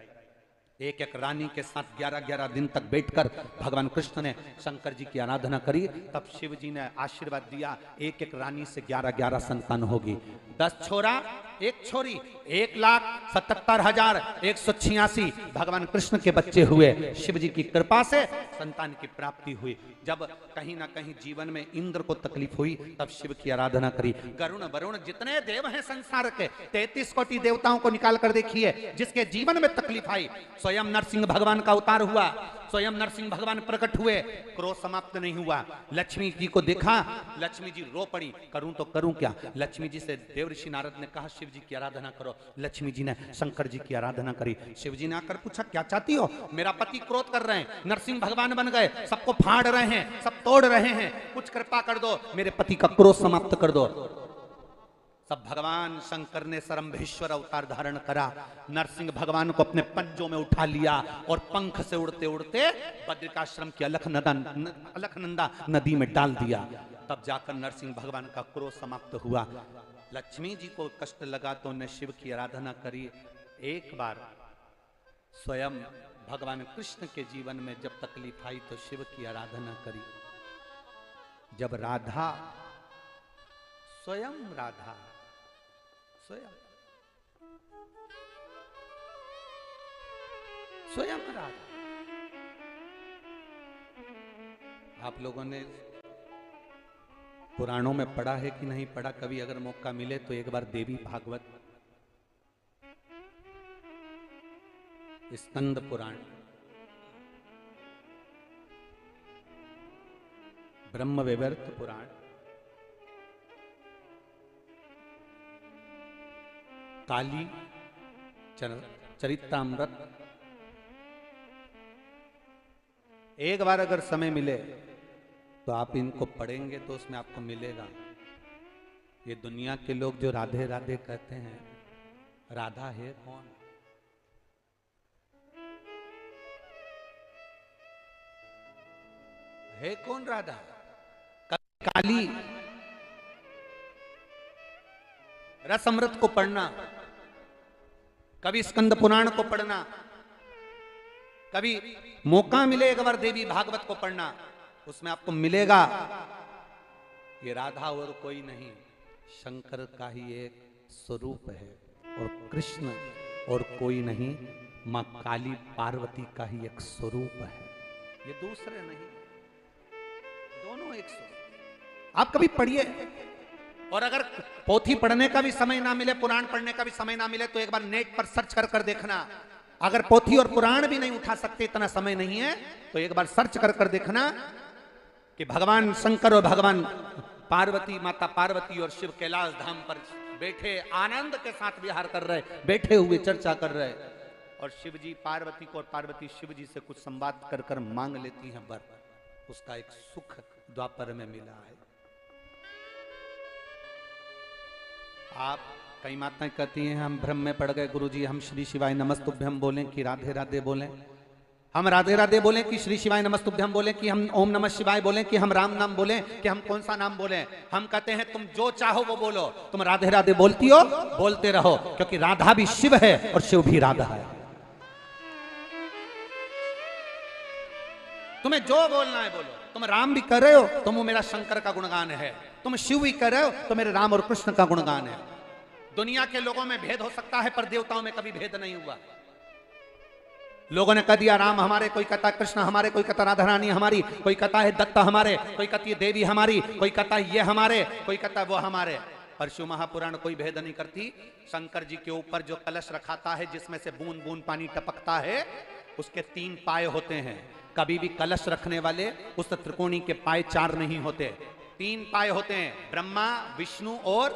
एक एक रानी के साथ 11-11 दिन तक बैठकर भगवान कृष्ण ने शंकर जी की आराधना करी। तब शिव जी ने आशीर्वाद दिया, एक एक रानी से 11-11 संतान होगी। 10 छोरा 1 छोरी, 1,77,186 भगवान कृष्ण के बच्चे हुए। शिव जी की कृपा से संतान की प्राप्ति हुई। जब कहीं ना कहीं जीवन में इंद्र को तकलीफ हुई, तब शिव की आराधना करी। गरुण वरुण जितने देव हैं संसार के, 33 कोटि देवताओं को निकाल कर देखिए, जिसके जीवन में तकलीफ आई, स्वयं नरसिंह भगवान का अवतार हुआ, स्वयं नरसिंह भगवान प्रकट हुए, क्रोध समाप्त नहीं हुआ। लक्ष्मी जी को देखा, लक्ष्मी जी रो पड़ी, करूं तो करूं क्या। लक्ष्मी जी से देवऋषि नारद ने कहा शिव जी की आराधना करो। लक्ष्मी जी ने शंकर जी की आराधना करी। शिव जी ने आकर पूछा क्या चाहती हो। मेरा पति क्रोध कर रहे हैं, नरसिंह भगवान बन गए, सबको फाड़ रहे हैं, सब तोड़ रहे हैं, कुछ कृपा कर दो, मेरे पति का क्रोध समाप्त कर दो। सब भगवान शंकर ने सरम्भेश्वर अवतार धारण करा, नरसिंह भगवान को अपने पंजों में उठा लिया और पंख से उड़ते उड़ते बद्रिकाश्रम की अलखनंदा नदी में डाल दिया। तब जाकर नरसिंह भगवान का क्रोध समाप्त हुआ। लक्ष्मी जी को कष्ट लगा तो उन्हें शिव की आराधना करी। एक बार स्वयं भगवान कृष्ण के जीवन में जब तकलीफ आई तो शिव की आराधना करी। जब राधा स्वयं राधा स्वयं राधा, आप लोगों ने पुराणों में पढ़ा है कि नहीं पढ़ा, कभी अगर मौका मिले तो एक बार देवी भागवत स्कंद पुराण, ब्रह्म वैवर्त पुराण, काली चरित्रामृत, एक बार अगर समय मिले तो आप इनको पढ़ेंगे तो उसमें आपको मिलेगा। ये दुनिया के लोग जो राधे राधे कहते हैं, राधा है कौन। है कौन राधा। काली रसअमृत को पढ़ना, कभी स्कंद पुराण को पढ़ना, कभी मौका मिले एक बार देवी भागवत को पढ़ना, उसमें आपको मिलेगा ये राधा और कोई नहीं, शंकर का ही एक स्वरूप है, और कृष्ण और कोई नहीं, मां काली पार्वती का ही एक स्वरूप है, ये दूसरे नहीं, दोनों एक स्वरूप। आप कभी पढ़िए, और अगर पोथी पढ़ने का भी समय ना मिले, पुराण पढ़ने का भी समय ना मिले, तो एक बार नेट पर सर्च कर कर देखना। अगर पोथी और पुराण भी नहीं उठा सकते, इतना समय नहीं है, तो एक बार सर्च कर कर देखना कि भगवान शंकर और भगवान पार्वती, माता पार्वती और शिव कैलाश धाम पर बैठे आनंद के साथ विहार कर रहे, बैठे हुए चर्चा कर रहे, और शिव जी पार्वती को और पार्वती शिव जी से कुछ संवाद कर कर मांग लेती हैं वर। उसका एक सुख द्वापर में मिला है। आप कई माताएं कहती हैं हम भ्रम में पड़ गए गुरुजी, हम श्री शिवाय नमस्तुभ्यम बोलें कि राधे राधे बोलें, हम राधे राधे बोलें कि श्री शिवाय नमस्तुभ्यम बोलें, कि हम ओम नमः शिवाय बोलें, कि हम राम नाम बोलें, कि हम कौन सा नाम बोलें। हम कहते हैं तुम जो चाहो वो बोलो, तुम राधे राधे बोलती हो बोलते रहो, क्योंकि राधा भी शिव है और शिव भी राधा है। तुम्हें जो बोलना है बोलो, तुम राम भी कर रहे हो तो वो मेरा शंकर का गुणगान है, तुम शिव भी कर रहे हो तो मेरे राम और कृष्ण का गुणगान है। दुनिया के लोगों में भेद हो सकता है पर देवताओं में कभी भेद नहीं हुआ। लोगों ने कह दिया राम हमारे, कोई कहता है कृष्ण हमारे, कोई कहता राधा रानी हमारी, कोई कहता है दत्ता हमारे, कोई कहती है देवी हमारी, कोई कहता है ये हमारे, कोई कहता है वो हमारे। पर शिव महापुराण कोई भेद नहीं करती। शंकर जी के ऊपर जो कलश रखाता है जिसमें से बूंद बूंद पानी टपकता है, उसके 3 पाए होते हैं। कभी भी कलश रखने वाले उस त्रिकोणी के पाए 4 नहीं होते, 3 पाए होते हैं, ब्रह्मा, विष्णु और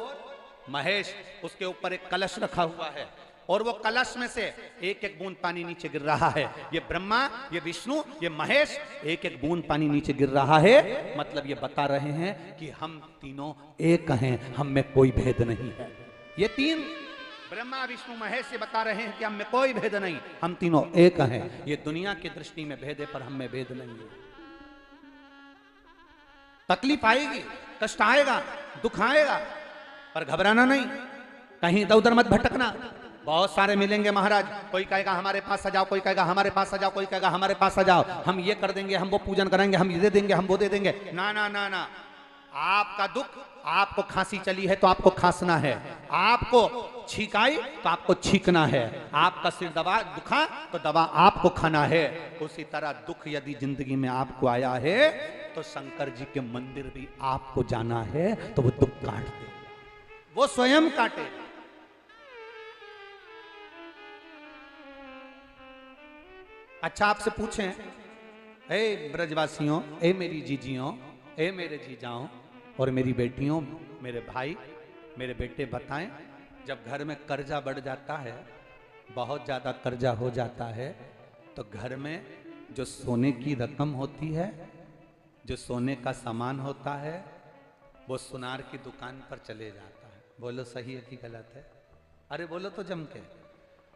महेश। उसके ऊपर एक कलश रखा हुआ है और वो कलश में से एक एक बूंद पानी नीचे गिर रहा है। ये ब्रह्मा, ये विष्णु, ये महेश, एक एक बूंद पानी नीचे गिर रहा है। मतलब ये बता रहे हैं कि हम तीनों एक हैं, हम में कोई भेद नहीं है। ये 3 ब्रह्मा, विष्णु, महेश ये बता रहे हैं कि हम में कोई भेद नहीं, हम तीनों एक हैं। ये दुनिया की दृष्टि में भेद है, पर हम में भेद नहीं है। तकलीफ आएगी, कष्ट आएगा, दुख आएगा, पर घबराना नहीं, कहीं इधर उधर मत भटकना। बहुत सारे मिलेंगे महाराज, कोई कहेगा हमारे पास आ जाओ, कोई कहेगा हमारे पास आ जाओ, कोई कहेगा हमारे पास आ जाओ, हम ये कर देंगे, हम वो पूजन करेंगे, हम ये दे देंगे, हम वो दे देंगे। ना ना ना ना, आपका दुख, आपको खांसी चली है तो आपको खांसना है, आपको छींक आई तो आपको छींकना है, आपका सिर दवा दुखा तो दवा आपको खाना है। उसी तरह दुख यदि जिंदगी में आपको आया है तो शंकर जी के मंदिर भी आपको जाना है, तो वो दुख काट दे, वो स्वयं काटे। अच्छा आपसे पूछें, ए ब्रजवासियों, ए मेरी जीजियों, ए मेरे जीजाओं और मेरी बेटियों, मेरे भाई, मेरे बेटे, बताएं, जब घर में कर्जा बढ़ जाता है, बहुत ज्यादा कर्जा हो जाता है, तो घर में जो सोने की रकम होती है, जो सोने का सामान होता है, वो सुनार की दुकान पर चले जाता है। बोलो सही है कि गलत है? अरे बोलो तो जम के।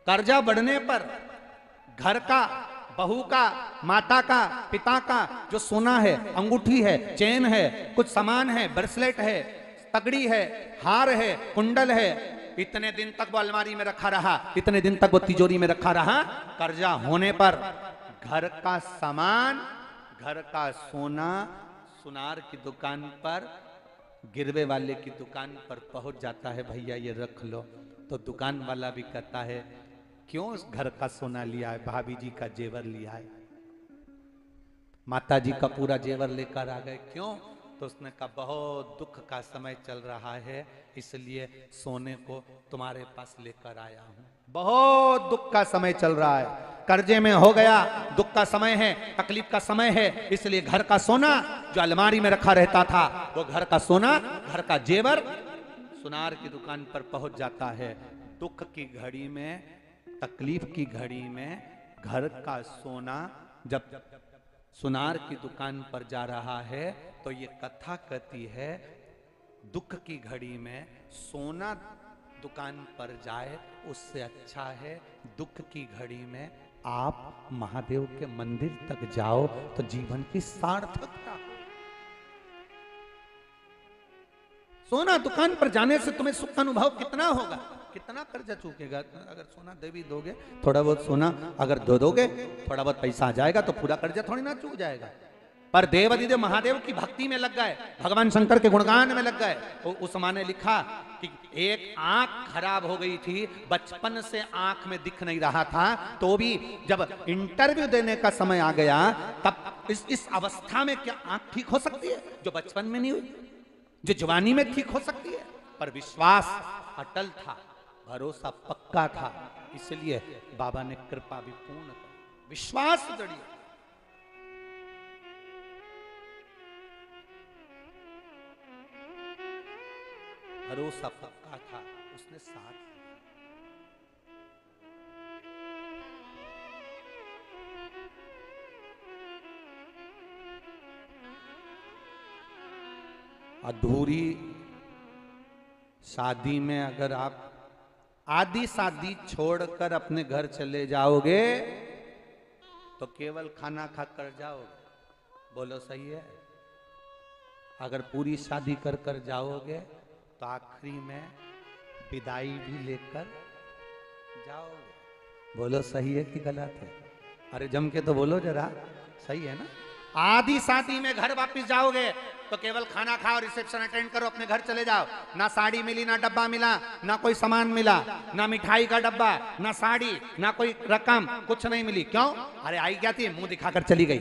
कर्जा बढ़ने पर घर का, बहू का, माता का, पिता का जो सोना है, अंगूठी है, चेन है, कुछ सामान है, ब्रेसलेट है, तगड़ी है, हार है, कुंडल है, इतने दिन तक वो अलमारी में रखा रहा, इतने दिन तक वो तिजोरी में रखा रहा। कर्जा होने पर घर का सामान, घर का सोना सुनार की दुकान पर, गिरवे वाले की दुकान पर पहुंच जाता है, भैया ये रख लो। तो दुकान वाला भी कहता है क्यों उस घर का सोना लिया है, भाभी जी का जेवर लिया है, माता जी का पूरा जेवर लेकर आ गए, क्यों? तो उसने कहा बहुत दुख का समय चल रहा है, इसलिए सोने को तुम्हारे पास लेकर आया हूं। बहुत दुख का समय चल रहा है, कर्जे में हो गया, दुख का समय है, तकलीफ का समय है, इसलिए घर का सोना जो अलमारी में रखा रहता था, वो घर का सोना, घर का जेवर सुनार की दुकान पर पहुंच जाता है। दुख की घड़ी में, तकलीफ की घड़ी में घर का सोना जब सुनार की दुकान पर जा रहा है, तो ये कथा कहती है दुख की घड़ी में सोना दुकान पर जाए उससे अच्छा है दुख की घड़ी में आप महादेव के मंदिर तक जाओ, तो जीवन की सार्थकता। सोना दुकान पर जाने से तुम्हें सुख का अनुभव कितना होगा, कितना कर्जा चूकेगा। अगर सोना देवी दोगे, थोड़ा बहुत सोना अगर दो दोगे, थोड़ा बहुत पैसा आ जाएगा तो पूरा कर्जा थोड़ी ना चूक जाएगा। पर देवाधिदेव महादेव की भक्ति में लग गए, भगवान शंकर के गुणगान में लग गए। तो उस माँ ने लिखा कि एक आंख खराब हो गई थी, बचपन से आंख में दिख नहीं रहा था, तो भी जब इंटरव्यू देने का समय आ गया, तब इस अवस्था में क्या आंख ठीक हो सकती है जो बचपन में नहीं हुई, जो जवानी में ठीक हो सकती है? पर विश्वास अटल था, भरोसा पक्का था, इसलिए बाबा ने कृपा भी पूर्ण की, विश्वास जड़ी, भरोसा पक्का था, उसने साथ अधूरी शादी में अगर आप आधी शादी छोड़कर अपने घर चले जाओगे तो केवल खाना खाकर जाओगे। बोलो सही है? अगर पूरी शादी कर कर जाओगे तो आखिरी में विदाई भी लेकर जाओगे। बोलो सही है कि गलत है? अरे जम के तो बोलो जरा, सही है ना? आधी शादी में घर वापस जाओगे तो केवल खाना खाओ, रिसेप्शन अटेंड करो, अपने घर चले जाओ। ना साड़ी मिली, ना डब्बा मिला, ना कोई सामान मिला, ना मिठाई का डब्बा, ना साड़ी, ना कोई रकम, कुछ नहीं मिली। क्यों? अरे आई क्या थी, मुंह दिखाकर चली गई,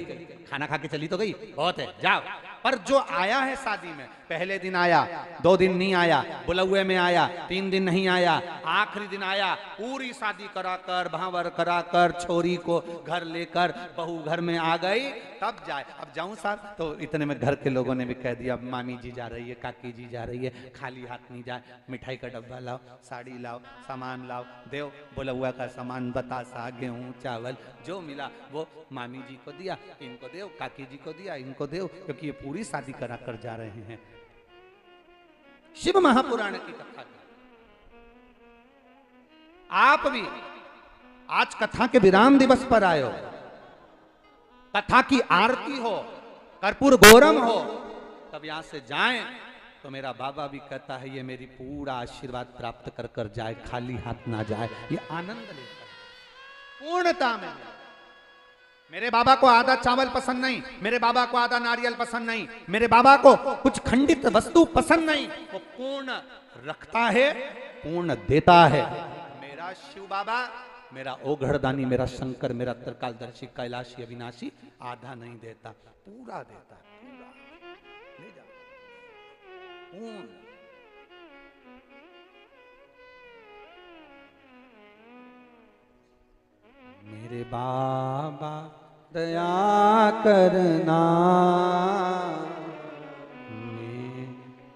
खाना खा के चली तो गई, बहुत है, जाओ। पर जो आया है शादी में, पहले दिन आया, 2 दिन नहीं आया, बुलौए में आया, 3 दिन नहीं आया, आखिरी दिन आया, पूरी शादी कराकर भावर कराकर छोरी को घर लेकर बहू घर में आ गई, तब जाए। अब जाऊं साहब तो इतने में घर के लोगों ने भी कह दिया मामी जी जा रही है, काकी जी जा रही है, खाली हाथ नहीं जाए, मिठाई का डब्बा लाओ, साड़ी लाओ, सामान लाओ, देव बुलौआ का सामान, बतासा, गेहूं, चावल जो मिला वो मामी जी को दिया, इनको देव, काकी जी को दिया, इनको देव, क्योंकि ये पूरी शादी करा कर जा रहे हैं। शिव महापुराण की कथा की आप भी आज कथा के विराम दिवस पर आए हो, कथा की आरती हो, कर्पूर गौरम हो, तब यहां से जाएं तो मेरा बाबा भी कहता है ये मेरी पूरा आशीर्वाद प्राप्त कर कर जाए, खाली हाथ ना जाए, ये आनंद लेकर पूर्णता में। मेरे बाबा को आधा चावल पसंद नहीं, मेरे बाबा को आधा नारियल पसंद नहीं, मेरे बाबा को कुछ खंडित वस्तु पसंद नहीं, वो पूर्ण रखता है, पूर्ण देता है। मेरा शिव बाबा, मेरा ओघड़दानी, मेरा शंकर, मेरा त्रिकालदर्शी, कैलाशी, अविनाशी आधा नहीं देता, पूरा देता, पूरा ले जा पूर्ण। मेरे बाबा दया करना, मैं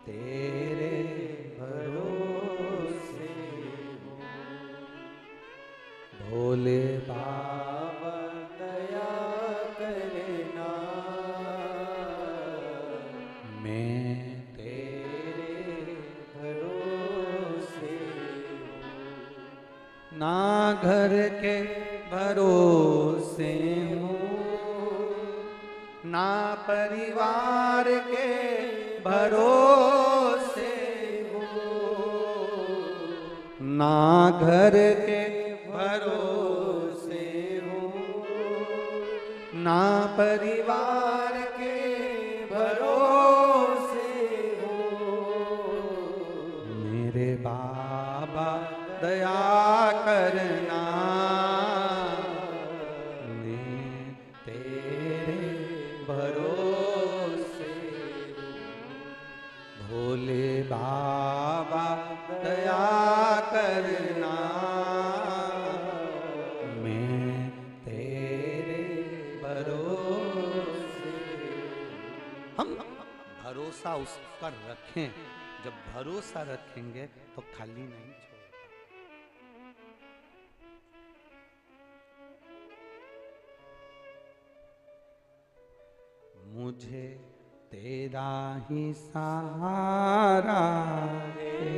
तेरे भरोसे भोले बाबा दया करना, मैं तेरे भरोसे ना घर के भरोसे हूँ, ना परिवार के भरोसे हूँ, ना घर के भरोसे हूँ, ना परिवार के भरोसे हूँ। मेरे बाबा दया करना, मैं तेरे भरोसे भोले बाबा दया करना, मैं तेरे भरोसे। हम भरोसा उस पर रखें, जब भरोसा रखेंगे तो खाली नहीं छोड़ेगा। मुझे तेरा ही सहारा है,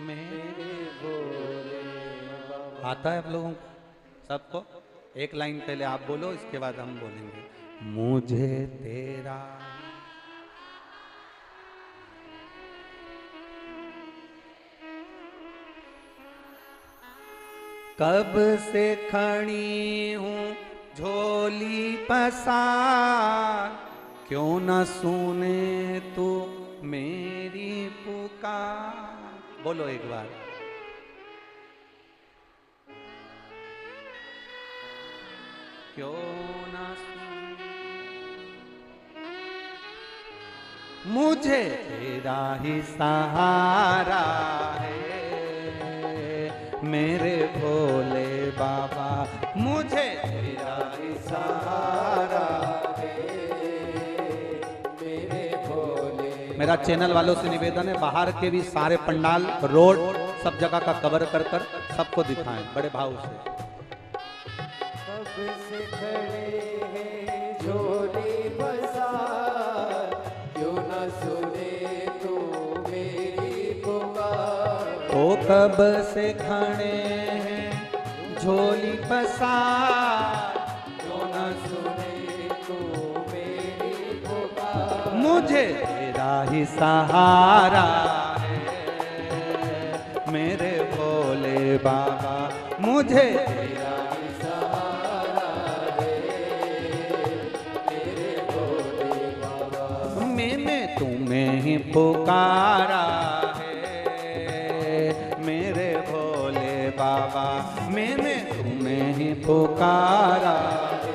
मेरे भोले बाबा। आता है आप लोगों को सबको? एक लाइन पहले आप बोलो, इसके बाद हम बोलेंगे। मुझे तेरा कब से खड़ी हूँ झोली पसार, क्यों न सुने तू मेरी पुकार। बोलो एक बार। क्यों न मुझे तेरा ही सहारा है, मेरे भोले बाबा, मुझे तेरा ही सहारा है, मेरे भोले। मेरा चैनल वालों से निवेदन है, बाहर के भी सारे पंडाल, रोड, सब जगह का कवर कर कर सबको दिखाएं बड़े भाव से। कब से खड़े हैं झोली पसार, क्यों न सुने तू मेरी पुकार। ओ कब से खड़े हैं झोली पसार, क्यों न सुने तू मेरी पुकार। मुझे तेरा ही सहारा है, मेरे भोले बाबा, मुझे तेरा ही सहारा है, मेरे भोले बाबा। मैंने तुम्हें ही पुकारा है, मेरे भोले बाबा, मैंने तुम्हें ही पुकारा है,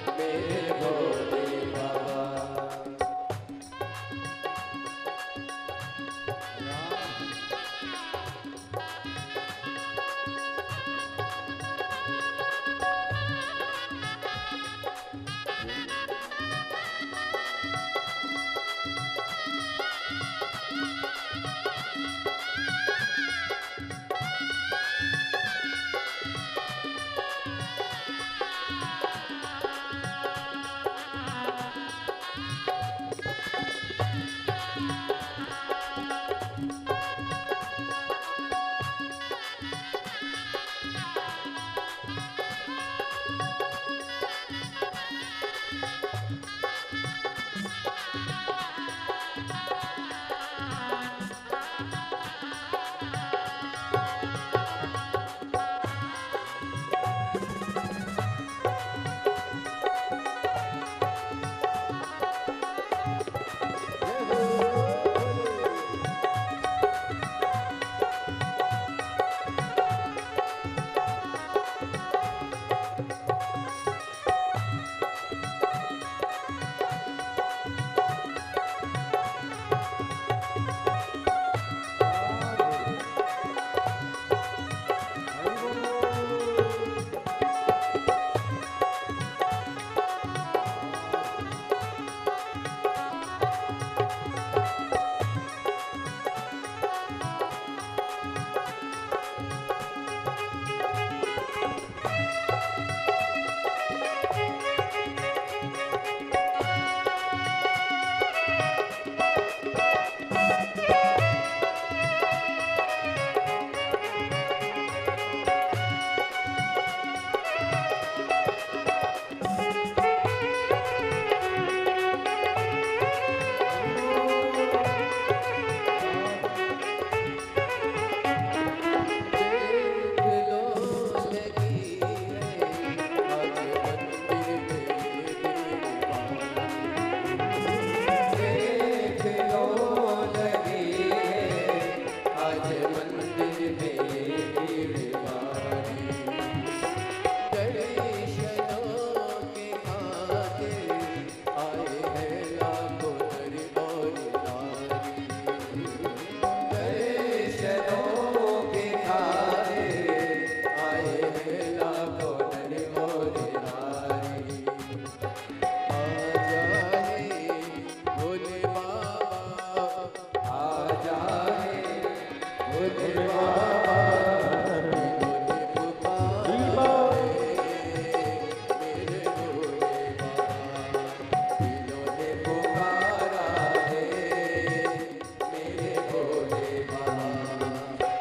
मेरे भोले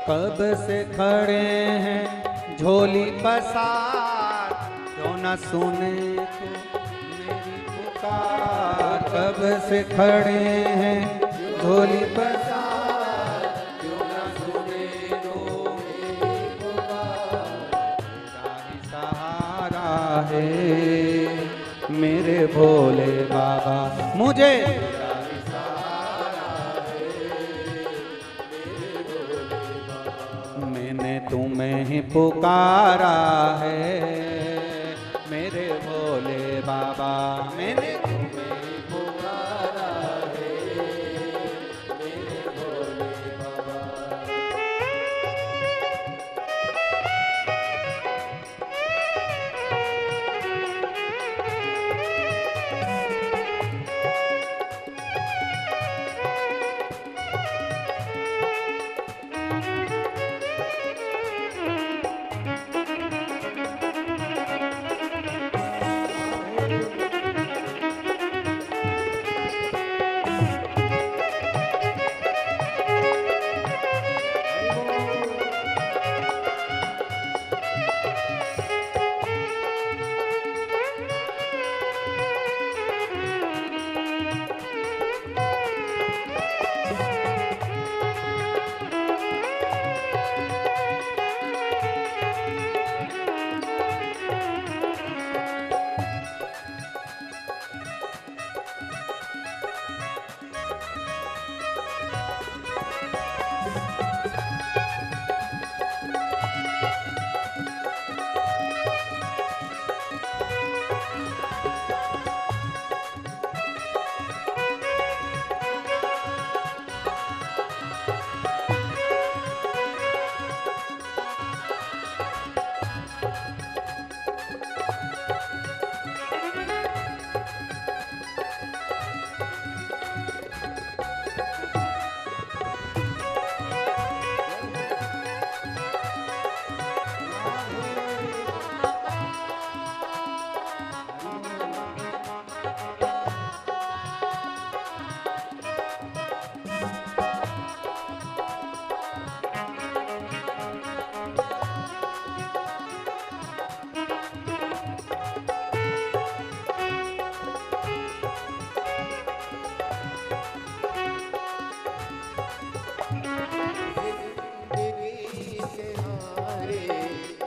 कब से खड़े हैं झोली पसार, क्यों न सुने तो मेरी पुकार। कब से खड़े हैं झोली पसार, क्यों न सुने तो मेरी पुकार। तेरा ही सहारा है मेरे भोले बाबा, मुझे तुम्हें ही पुकारा है मेरे भोले बाबा। मैंने तुम्हें ही पुकारा है मेरे भोले बाबा।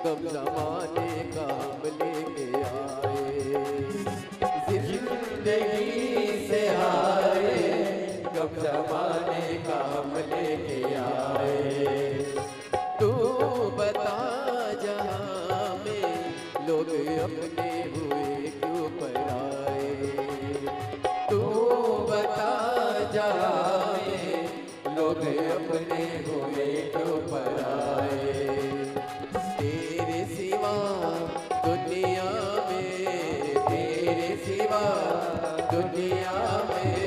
कब जमाने का हम लेके आए, जिंदगी से हारे कब जमाने का हम लेके आए। तू बता जहाँ में लोग अपने हुए क्यों पराए। तू बता जहाँ में लोग अपने हुए क्यों पराए। दुनिया में तेरे सिवा दुनिया में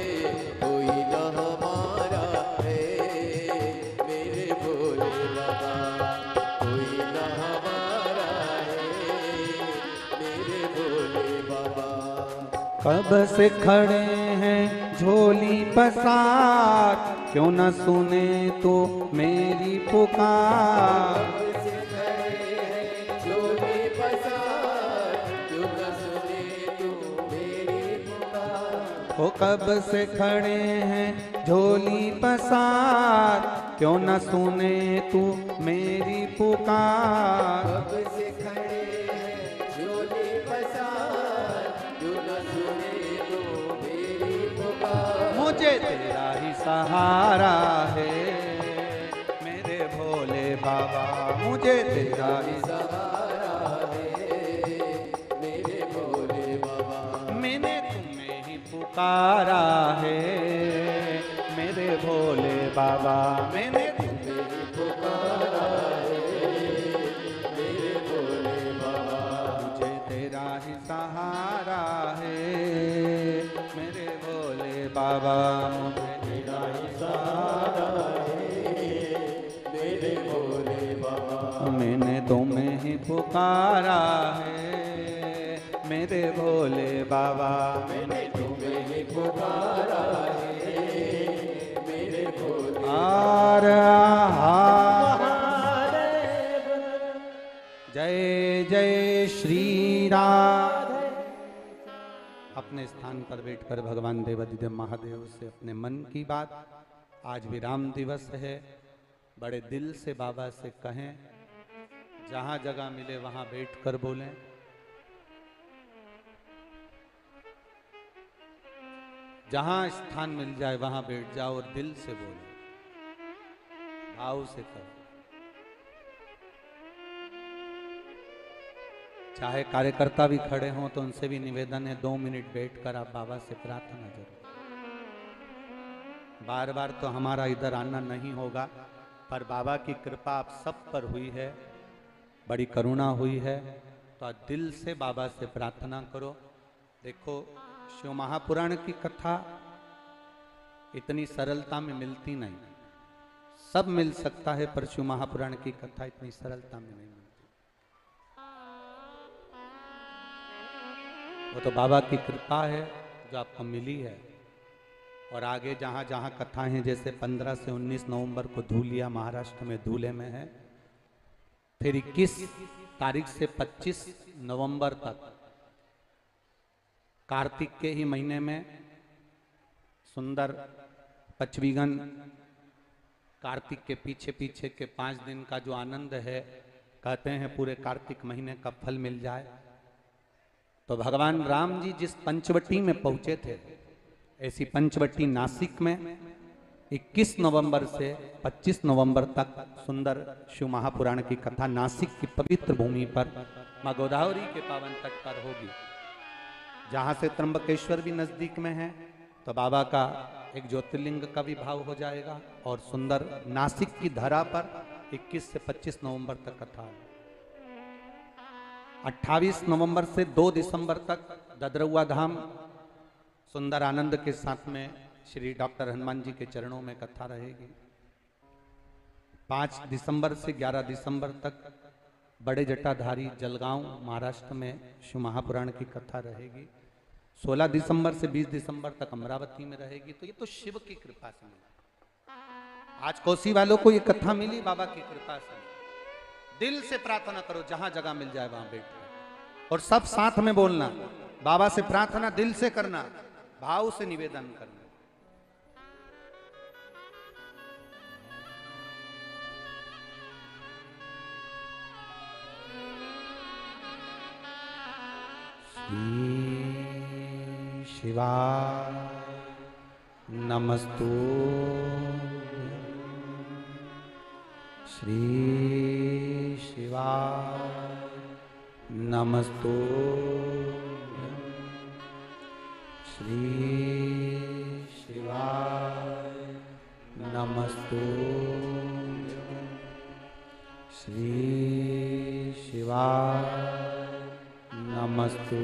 कोई न हमारा है मेरे भोले बाबा। कोई न हमारा है मेरे भोले बाबा। कब से खड़े हैं झोली पसार, क्यों न सुने तो मेरी पुकार। ओ कब से खड़े हैं झोली पसार, क्यों न सुने तू मेरी पुकार। कब से खड़े हैं झोली पसार, क्यों न सुने तू मेरी पुकार। मुझे तेरा ही सहारा है मेरे भोले बाबा, मुझे तेरा ही सहारा है मेरे भोले बाबा। मैंने पुकारा है मेरे भोले बाबा। मैंने तुम्हें पुकारा है मेरे भोले बाबा। मुझे तेरा ही सहारा है मेरे भोले बाबा। मुझे तेरा ही सहारा है मेरे भोले बाबा। मैंने तुम्हें ही पुकारा है मेरे भोले बाबा। मैंने तुम्हें ही पुकारा है मेरे भोले आर राधे। अपने स्थान पर बैठकर भगवान देवाधिदेव महादेव से अपने मन की बात, आज विराम दिवस है, बड़े दिल से बाबा से कहें, जहां जगह मिले वहां बैठकर बोलें। जहां स्थान मिल जाए वहां बैठ जाओ और दिल से बोलो, भाव से करो। चाहे कार्यकर्ता भी खड़े हों तो उनसे भी निवेदन है, 2 मिनट बैठकर आप बाबा से प्रार्थना जरूर। बार बार तो हमारा इधर आना नहीं होगा, पर बाबा की कृपा आप सब पर हुई है, बड़ी करुणा हुई है, तो आज दिल से बाबा से प्रार्थना करो। देखो, शिव महापुराण की कथा इतनी सरलता में मिलती नहीं, सब मिल सकता है, पर शिव महापुराण की कथा इतनी सरलता में नहीं मिलती। वो तो बाबा की कृपा है जो आपको मिली है। और आगे जहाँ जहाँ कथाएं हैं, जैसे 15 से 19 नवंबर को धूलिया महाराष्ट्र में धूले में है, फिर 21 तारीख से 25 नवंबर तक कार्तिक के ही महीने में सुंदर पचवीगन कार्तिक के पीछे पीछे के 5 दिन का जो आनंद है, कहते हैं पूरे कार्तिक महीने का फल मिल जाए। तो भगवान राम जी जिस पंचवटी में पहुंचे थे, ऐसी पंचवटी नासिक में 21 नवंबर से 25 नवंबर तक सुंदर शिव महापुराण की कथा नासिक की पवित्र भूमि पर मां गोदावरी के पावन तट पर होगी। जहां से त्र्यंबकेश्वर भी नजदीक में है, तो बाबा का एक ज्योतिर्लिंग का भी भाव हो जाएगा। और सुंदर नासिक की धरा पर 21 से 25 नवंबर तक कथा है। 28 नवंबर से 2 दिसंबर तक ददरुआ धाम सुंदर आनंद के साथ में श्री डॉक्टर हनुमान जी के चरणों में कथा रहेगी। 5 दिसंबर से 11 दिसंबर तक बड़े जटाधारी जलगांव महाराष्ट्र में शिव महापुराण की कथा रहेगी। 16 दिसंबर से 20 दिसंबर तक अमरावती में रहेगी। तो ये तो शिव की कृपा से मिला। आज कोसी वालों को ये कथा मिली बाबा की कृपा से। दिल से प्रार्थना करो, जहां जगह मिल जाए वहां बैठ, और सब साथ में बोलना। बाबा से प्रार्थना दिल से करना, भाव से निवेदन करना। शिवाय नमस्तु, श्री शिवाय नमस्तु, श्री शिवाय नमस्तु, श्री शिवाय नमस्तु,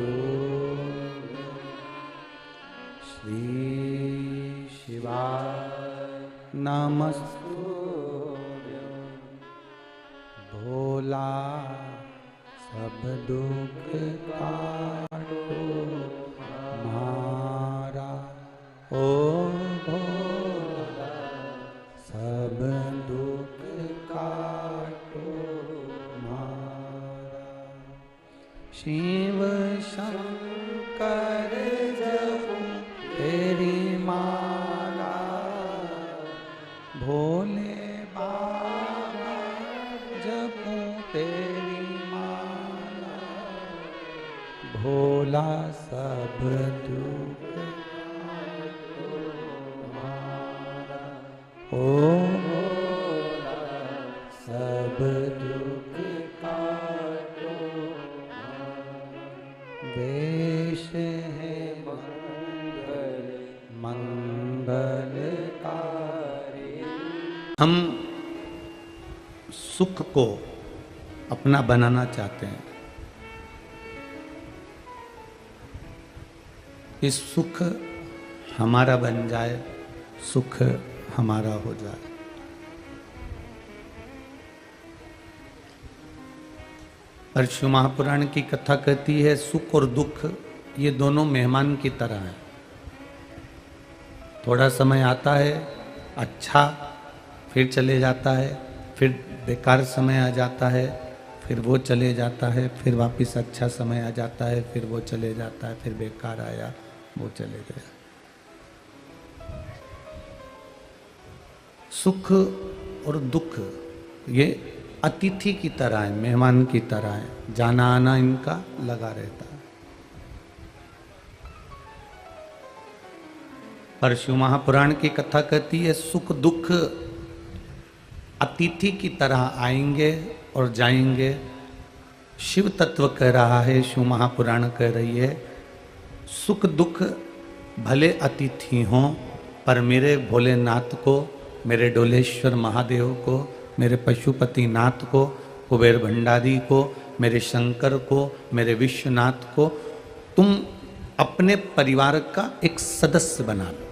श्री शिवाय नमस्तु। भोला सब दुख काटो मारा, ओ भोला सब दुख काटो मारा। शिव शंकर जपो तेरी माला, भोले बाबा जपो तेरी माला, भोला सब दुख काटो मारा, ओ भोला सब दुख काटो मारा। वेश है मंगलकारी। हम सुख को अपना बनाना चाहते हैं। इस सुख हमारा बन जाए, सुख हमारा हो जाए। पर शिव महापुराण की कथा कहती है, सुख और दुख ये दोनों मेहमान की तरह हैं। थोड़ा समय आता है अच्छा, फिर चले जाता है, फिर बेकार समय आ जाता है, फिर वो चले जाता है, फिर वापस अच्छा समय आ जाता है, फिर वो चले जाता है, फिर बेकार आया, वो चले गया। सुख और दुख ये अतिथि की तरह है, मेहमान की तरह है, जाना आना इनका लगा रहता है। पर शिव महापुराण की कथा कहती है सुख दुख अतिथि की तरह आएंगे और जाएंगे। शिव तत्व कह रहा है, शिव महापुराण कह रही है, सुख दुख भले अतिथि हों, पर मेरे भोलेनाथ को, मेरे डोलेश्वर महादेव को, मेरे पशुपति नाथ को, कुबेर भंडारी को, मेरे शंकर को, मेरे विश्वनाथ को तुम अपने परिवार का एक सदस्य बना लो।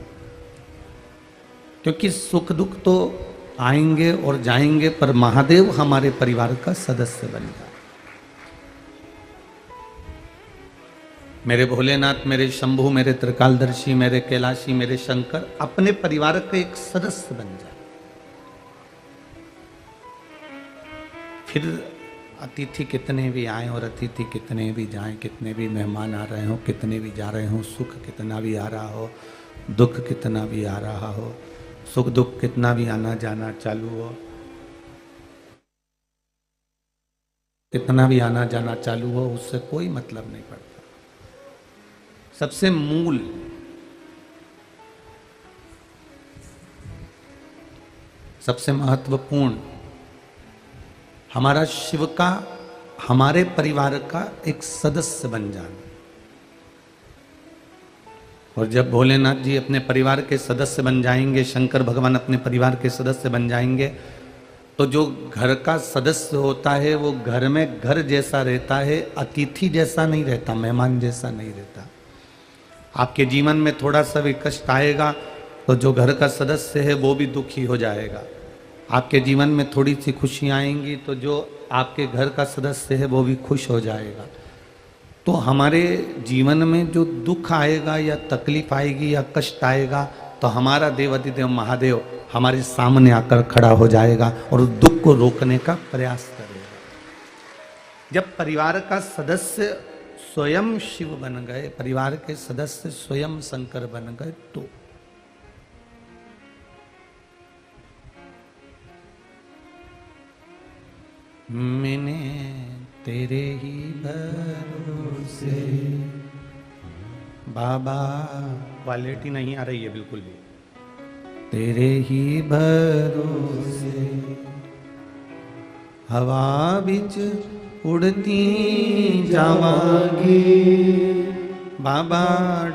क्योंकि सुख दुख तो आएंगे और जाएंगे, पर महादेव हमारे परिवार का सदस्य बन जाए। मेरे भोलेनाथ, मेरे शंभू, मेरे त्रिकालदर्शी, मेरे कैलाशी, मेरे शंकर अपने परिवार के एक सदस्य बन जाए। फिर अतिथि कितने भी आए और अतिथि कितने भी जाएं, कितने भी मेहमान आ रहे हो, कितने भी जा रहे हो, सुख कितना भी आ रहा हो, दुख कितना भी आ रहा हो, सुख दुख कितना भी आना जाना चालू हो, कितना भी आना जाना चालू हो, उससे कोई मतलब नहीं पड़ता। सबसे मूल सबसे महत्वपूर्ण हमारा शिव का हमारे परिवार का एक सदस्य बन जाना। और जब भोलेनाथ जी अपने परिवार के सदस्य बन जाएंगे, शंकर भगवान अपने परिवार के सदस्य बन जाएंगे, तो जो घर का सदस्य होता है वो घर में घर जैसा रहता है, अतिथि जैसा नहीं रहता, मेहमान जैसा नहीं रहता। आपके जीवन में थोड़ा सा भी कष्ट आएगा तो जो घर का सदस्य है वो भी दुखी हो जाएगा। आपके जीवन में थोड़ी सी खुशी आएंगी तो जो आपके घर का सदस्य है वो भी खुश हो जाएगा। तो हमारे जीवन में जो दुख आएगा या तकलीफ आएगी या कष्ट आएगा तो हमारा देवाधिदेव महादेव हमारे सामने आकर खड़ा हो जाएगा और उस दुख को रोकने का प्रयास करेगा। जब परिवार का सदस्य स्वयं शिव बन गए, परिवार के सदस्य स्वयं शंकर बन गए, तो मैंने तेरे ही भरोसे बाबा, क्वालिटी नहीं आ रही है बिल्कुल भी, तेरे ही भरोसे हवा बिच उड़ती जावांगी, बाबा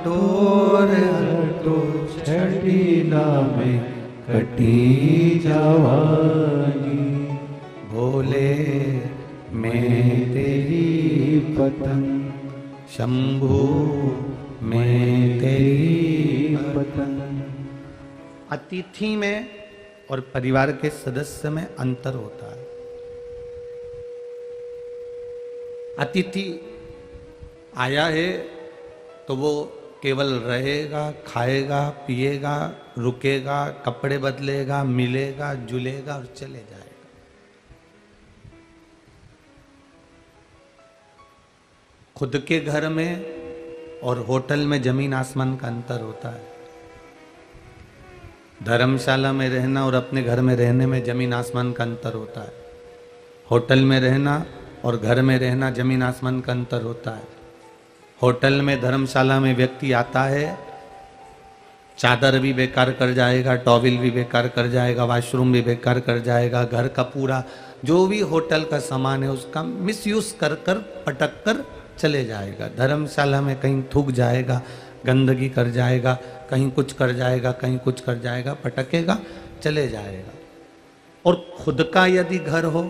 डोर हटो छड़ीला में कटी जावांगी, भोले मैं तेरी पतंग, शंभू मैं तेरी पतंग। अतिथि में और परिवार के सदस्य में अंतर होता है। अतिथि आया है तो वो केवल रहेगा, खाएगा, पिएगा, रुकेगा, कपड़े बदलेगा, मिलेगा, जुलेगा और चले जाएगा। खुद के घर में और होटल में जमीन आसमान का अंतर होता है। धर्मशाला में रहना और अपने घर में रहने में जमीन आसमान का अंतर होता है। होटल में रहना और घर में रहना जमीन आसमान का अंतर होता है। होटल में, धर्मशाला में व्यक्ति आता है, चादर भी बेकार कर जाएगा, टॉवल भी बेकार कर जाएगा, वॉशरूम भी बेकार कर जाएगा, घर का पूरा जो भी होटल का सामान है उसका मिसयूज कर कर पटक कर चले जाएगा। धर्मशाला में कहीं थूक जाएगा, गंदगी कर जाएगा, कहीं कुछ कर जाएगा, कहीं कुछ कर जाएगा, पटकेगा, चले जाएगा। और खुद का यदि घर हो,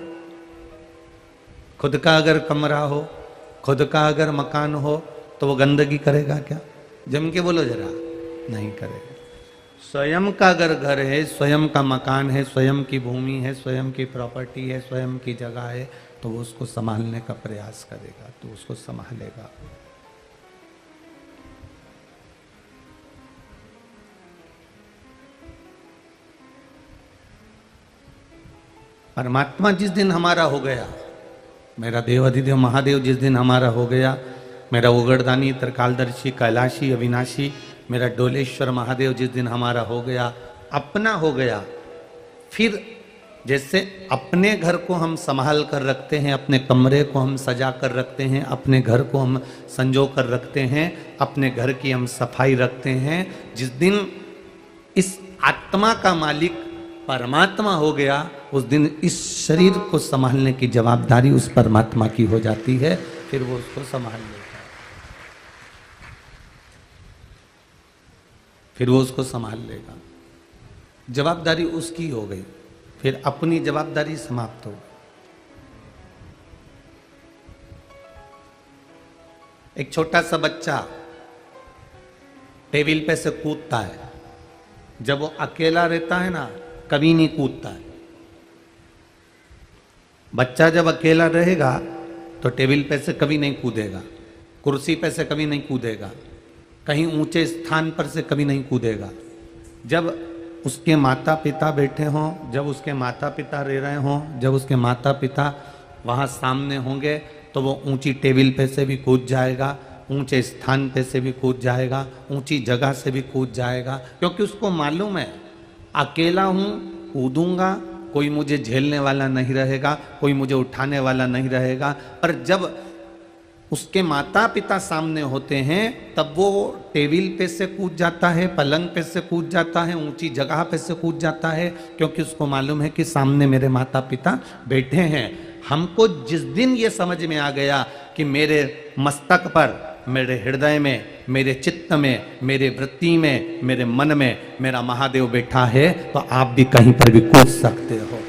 खुद का अगर कमरा हो, खुद का अगर मकान हो, तो वो गंदगी करेगा क्या? जम के बोलो जरा, नहीं करेगा। स्वयं का अगर घर है, स्वयं का मकान है, स्वयं की भूमि है, स्वयं की प्रॉपर्टी है, स्वयं की जगह है, तो वो उसको संभालने का प्रयास करेगा, तो उसको संभालेगा। परमात्मा जिस दिन हमारा हो गया, मेरा देवाधिदेव महादेव जिस दिन हमारा हो गया, मेरा उगड़दानी त्रिकालदर्शी कैलाशी अविनाशी मेरा डोलेश्वर महादेव जिस दिन हमारा हो गया, अपना हो गया, फिर जैसे अपने घर को हम संभाल कर रखते हैं, अपने कमरे को हम सजा कर रखते हैं, अपने घर को हम संजो कर रखते हैं, अपने घर की हम सफाई रखते हैं, जिस दिन इस आत्मा का मालिक परमात्मा हो गया, उस दिन इस शरीर को संभालने की जवाबदारी उस परमात्मा की हो जाती है। फिर वो उसको संभाल लेता है, फिर वो उसको संभाल लेगा। जवाबदारी उसकी हो गई, फिर अपनी जवाबदारी समाप्त हो गई। एक छोटा सा बच्चा टेबल पे से कूदता है, जब वो अकेला रहता है ना कभी नहीं कूदता है। बच्चा जब अकेला रहेगा तो टेबल पे से कभी नहीं कूदेगा, कुर्सी पे से कभी नहीं कूदेगा, कहीं ऊंचे स्थान पर से कभी नहीं कूदेगा। जब उसके माता पिता बैठे हों, जब उसके माता पिता रह रहे हों, जब उसके माता पिता वहाँ सामने होंगे तो वो ऊंची टेबल पे से भी कूद जाएगा, ऊंचे स्थान पे से भी कूद जाएगा, ऊंची जगह से भी कूद जाएगा, क्योंकि उसको मालूम है अकेला हूँ, कूदूंगा, कोई मुझे झेलने वाला नहीं रहेगा, कोई मुझे उठाने वाला नहीं रहेगा। पर जब उसके माता पिता सामने होते हैं तब वो टेबल पे से कूद जाता है, पलंग पे से कूद जाता है, ऊंची जगह पे से कूद जाता है, क्योंकि उसको मालूम है कि सामने मेरे माता पिता बैठे हैं। हमको जिस दिन ये समझ में आ गया कि मेरे मस्तक पर, मेरे हृदय में, मेरे चित्त में, मेरे वृत्ति में, मेरे मन में मेरा महादेव बैठा है, तो आप भी कहीं पर भी कूद सकते हो।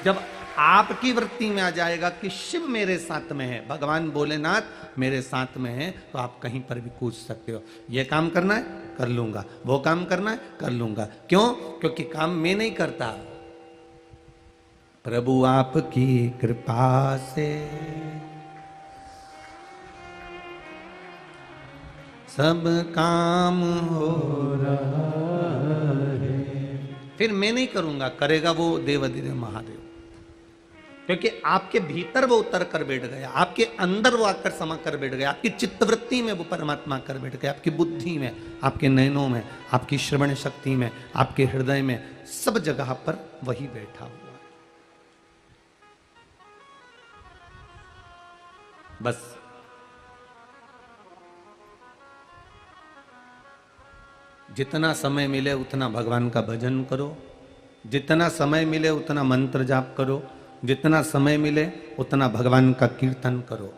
जब आपकी वृत्ति में आ जाएगा कि शिव मेरे साथ में है, भगवान भोलेनाथ मेरे साथ में है, तो आप कहीं पर भी कूद सकते हो। ये काम करना है कर लूंगा, वो काम करना है कर लूंगा। क्यों? क्योंकि काम मैं नहीं करता, प्रभु आपकी कृपा से सब काम हो रहा है। फिर मैं नहीं करूंगा, करेगा वो देवाधिदेव महादेव, क्योंकि आपके भीतर वो उतर कर बैठ गया, आपके अंदर वो आकर समा कर बैठ गया, आपकी चित्तवृत्ति में वो परमात्मा कर बैठ गया, आपकी बुद्धि में, आपके नयनों में, आपकी श्रवण शक्ति में, आपके हृदय में, सब जगह पर वही बैठा हुआ है। बस जितना समय मिले उतना भगवान का भजन करो, जितना समय मिले उतना मंत्र जाप करो, जितना समय मिले उतना भगवान का कीर्तन करो।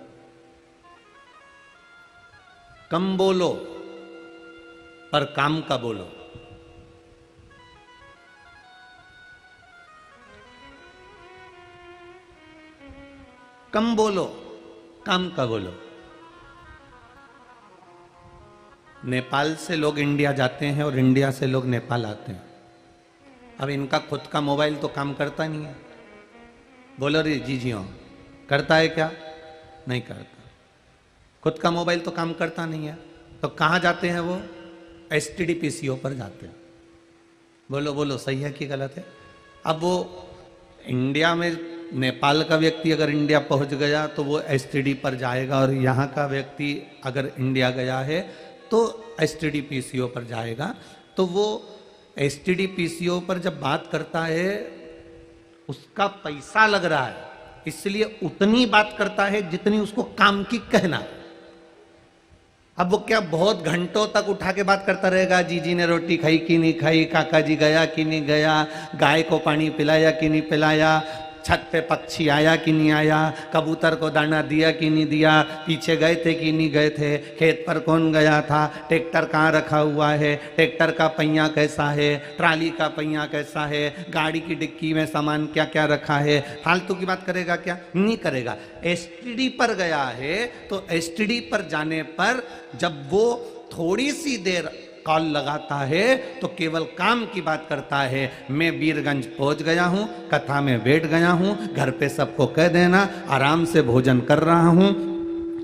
कम बोलो पर काम का बोलो। कम बोलो, काम का बोलो। नेपाल से लोग इंडिया जाते हैं और इंडिया से लोग नेपाल आते हैं। अब इनका खुद का मोबाइल तो काम करता नहीं है, बोलो रे जी हाँ, करता है क्या? नहीं करता। खुद का मोबाइल तो काम करता नहीं है, तो कहाँ जाते हैं वो? एसटीडी पीसीओ पर जाते हैं। बोलो बोलो, सही है कि गलत है? अब वो इंडिया में, नेपाल का व्यक्ति अगर इंडिया पहुंच गया तो वो एसटीडी पर जाएगा, और यहाँ का व्यक्ति अगर इंडिया गया है तो एसटीडी पीसीओ पर जाएगा। तो वो एसटीडी पीसीओ पर जब बात करता है उसका पैसा लग रहा है, इसलिए उतनी बात करता है जितनी उसको काम की कहना। अब वो क्या बहुत घंटों तक उठा के बात करता रहेगा, जीजी ने रोटी खाई कि नहीं खाई, काका जी गया कि नहीं गया, गाय को पानी पिलाया कि नहीं पिलाया, छत पे पक्षी आया कि नहीं आया, कबूतर को दाना दिया कि नहीं दिया, पीछे गए थे कि नहीं गए थे, खेत पर कौन गया था, ट्रैक्टर कहाँ रखा हुआ है, ट्रैक्टर का पहिया कैसा है, ट्राली का पहिया कैसा है, गाड़ी की डिक्की में सामान क्या क्या रखा है। फालतू की बात करेगा क्या? नहीं करेगा। एसटीडी पर गया है तो एसटीडी पर जाने पर जब वो थोड़ी सी देर कॉल लगाता है तो केवल काम की बात करता है। मैं वीरगंज पहुंच गया हूं, कथा में बैठ गया हूं, घर पे सबको कह देना आराम से भोजन कर रहा हूं,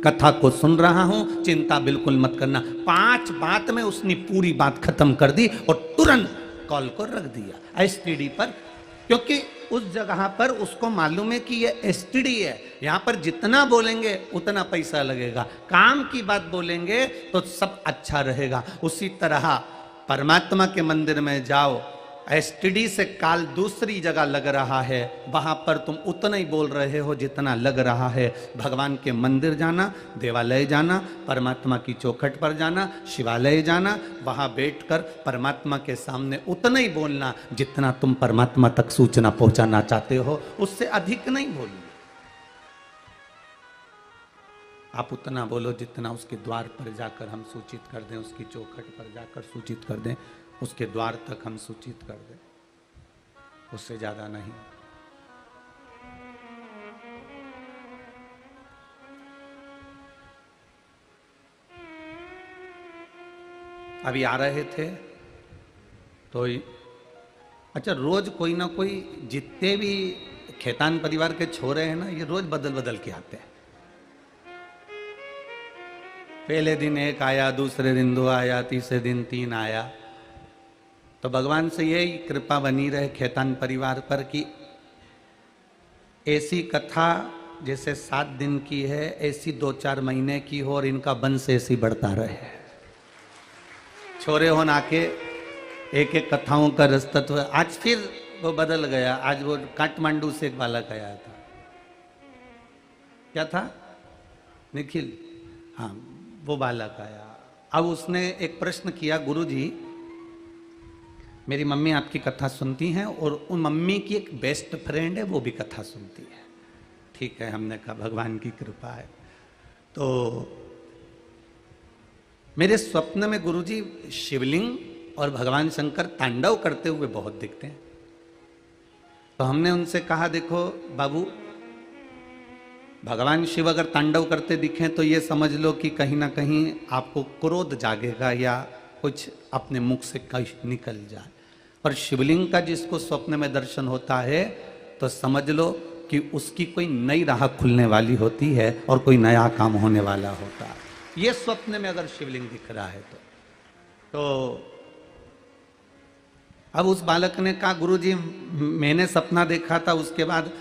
कथा को सुन रहा हूं, चिंता बिल्कुल मत करना। 5 बात में उसने पूरी बात खत्म कर दी और तुरंत कॉल को रख दिया। एसटीडी पर क्योंकि उस जगह पर उसको मालूम है कि ये एसटीडी है, यहां पर जितना बोलेंगे उतना पैसा लगेगा, काम की बात बोलेंगे तो सब अच्छा रहेगा। उसी तरह परमात्मा के मंदिर में जाओ, एसटीडी से काल दूसरी जगह लग रहा है, वहां पर तुम उतना ही बोल रहे हो जितना लग रहा है। भगवान के मंदिर जाना, देवालय जाना, परमात्मा की चौखट पर जाना, शिवालय जाना, वहां बैठकर परमात्मा के सामने उतना ही बोलना जितना तुम परमात्मा तक सूचना पहुंचाना चाहते हो, उससे अधिक नहीं बोलना। आप उतना बोलो जितना उसके द्वार पर जाकर हम सूचित कर दें, उसकी चौखट पर जाकर सूचित कर दें, उसके द्वार तक हम सूचित कर दें, उससे ज्यादा नहीं। अभी आ रहे थे तो अच्छा, रोज कोई ना कोई, जितने भी खेतान परिवार के छोरे हैं ना, ये रोज बदल बदल के आते हैं। पहले दिन एक आया, दूसरे दिन दो आया, तीसरे दिन तीन आया। तो भगवान से यही कृपा बनी रहे खेतान परिवार पर कि ऐसी कथा जैसे 7 दिन की है, ऐसी 2-4 महीने की हो और इनका वंश ऐसी बढ़ता रहे। छोरे हो ना के एक एक कथाओं का रस्तत्व। आज फिर वो बदल गया। आज वो काठमांडू से एक बालक आया था, क्या था, निखिल, हाँ वो बालक आया। अब उसने एक प्रश्न किया, गुरुजी मेरी मम्मी आपकी कथा सुनती हैं और उन मम्मी की एक बेस्ट फ्रेंड है, वो भी कथा सुनती है। ठीक है, हमने कहा भगवान की कृपा है। तो मेरे स्वप्न में गुरुजी शिवलिंग और भगवान शंकर तांडव करते हुए बहुत दिखते हैं। तो हमने उनसे कहा, देखो बाबू, भगवान शिव अगर तांडव करते दिखें तो ये समझ लो कि कहीं ना कहीं आपको क्रोध जागेगा या कुछ अपने मुख से कहीं निकल जाए। पर शिवलिंग का जिसको स्वप्न में दर्शन होता है तो समझ लो कि उसकी कोई नई राह खुलने वाली होती है और कोई नया काम होने वाला होता है। ये स्वप्न में अगर शिवलिंग दिख रहा है तो अब उस बालक ने कहा, गुरुजी मैंने सपना देखा था, उसके बाद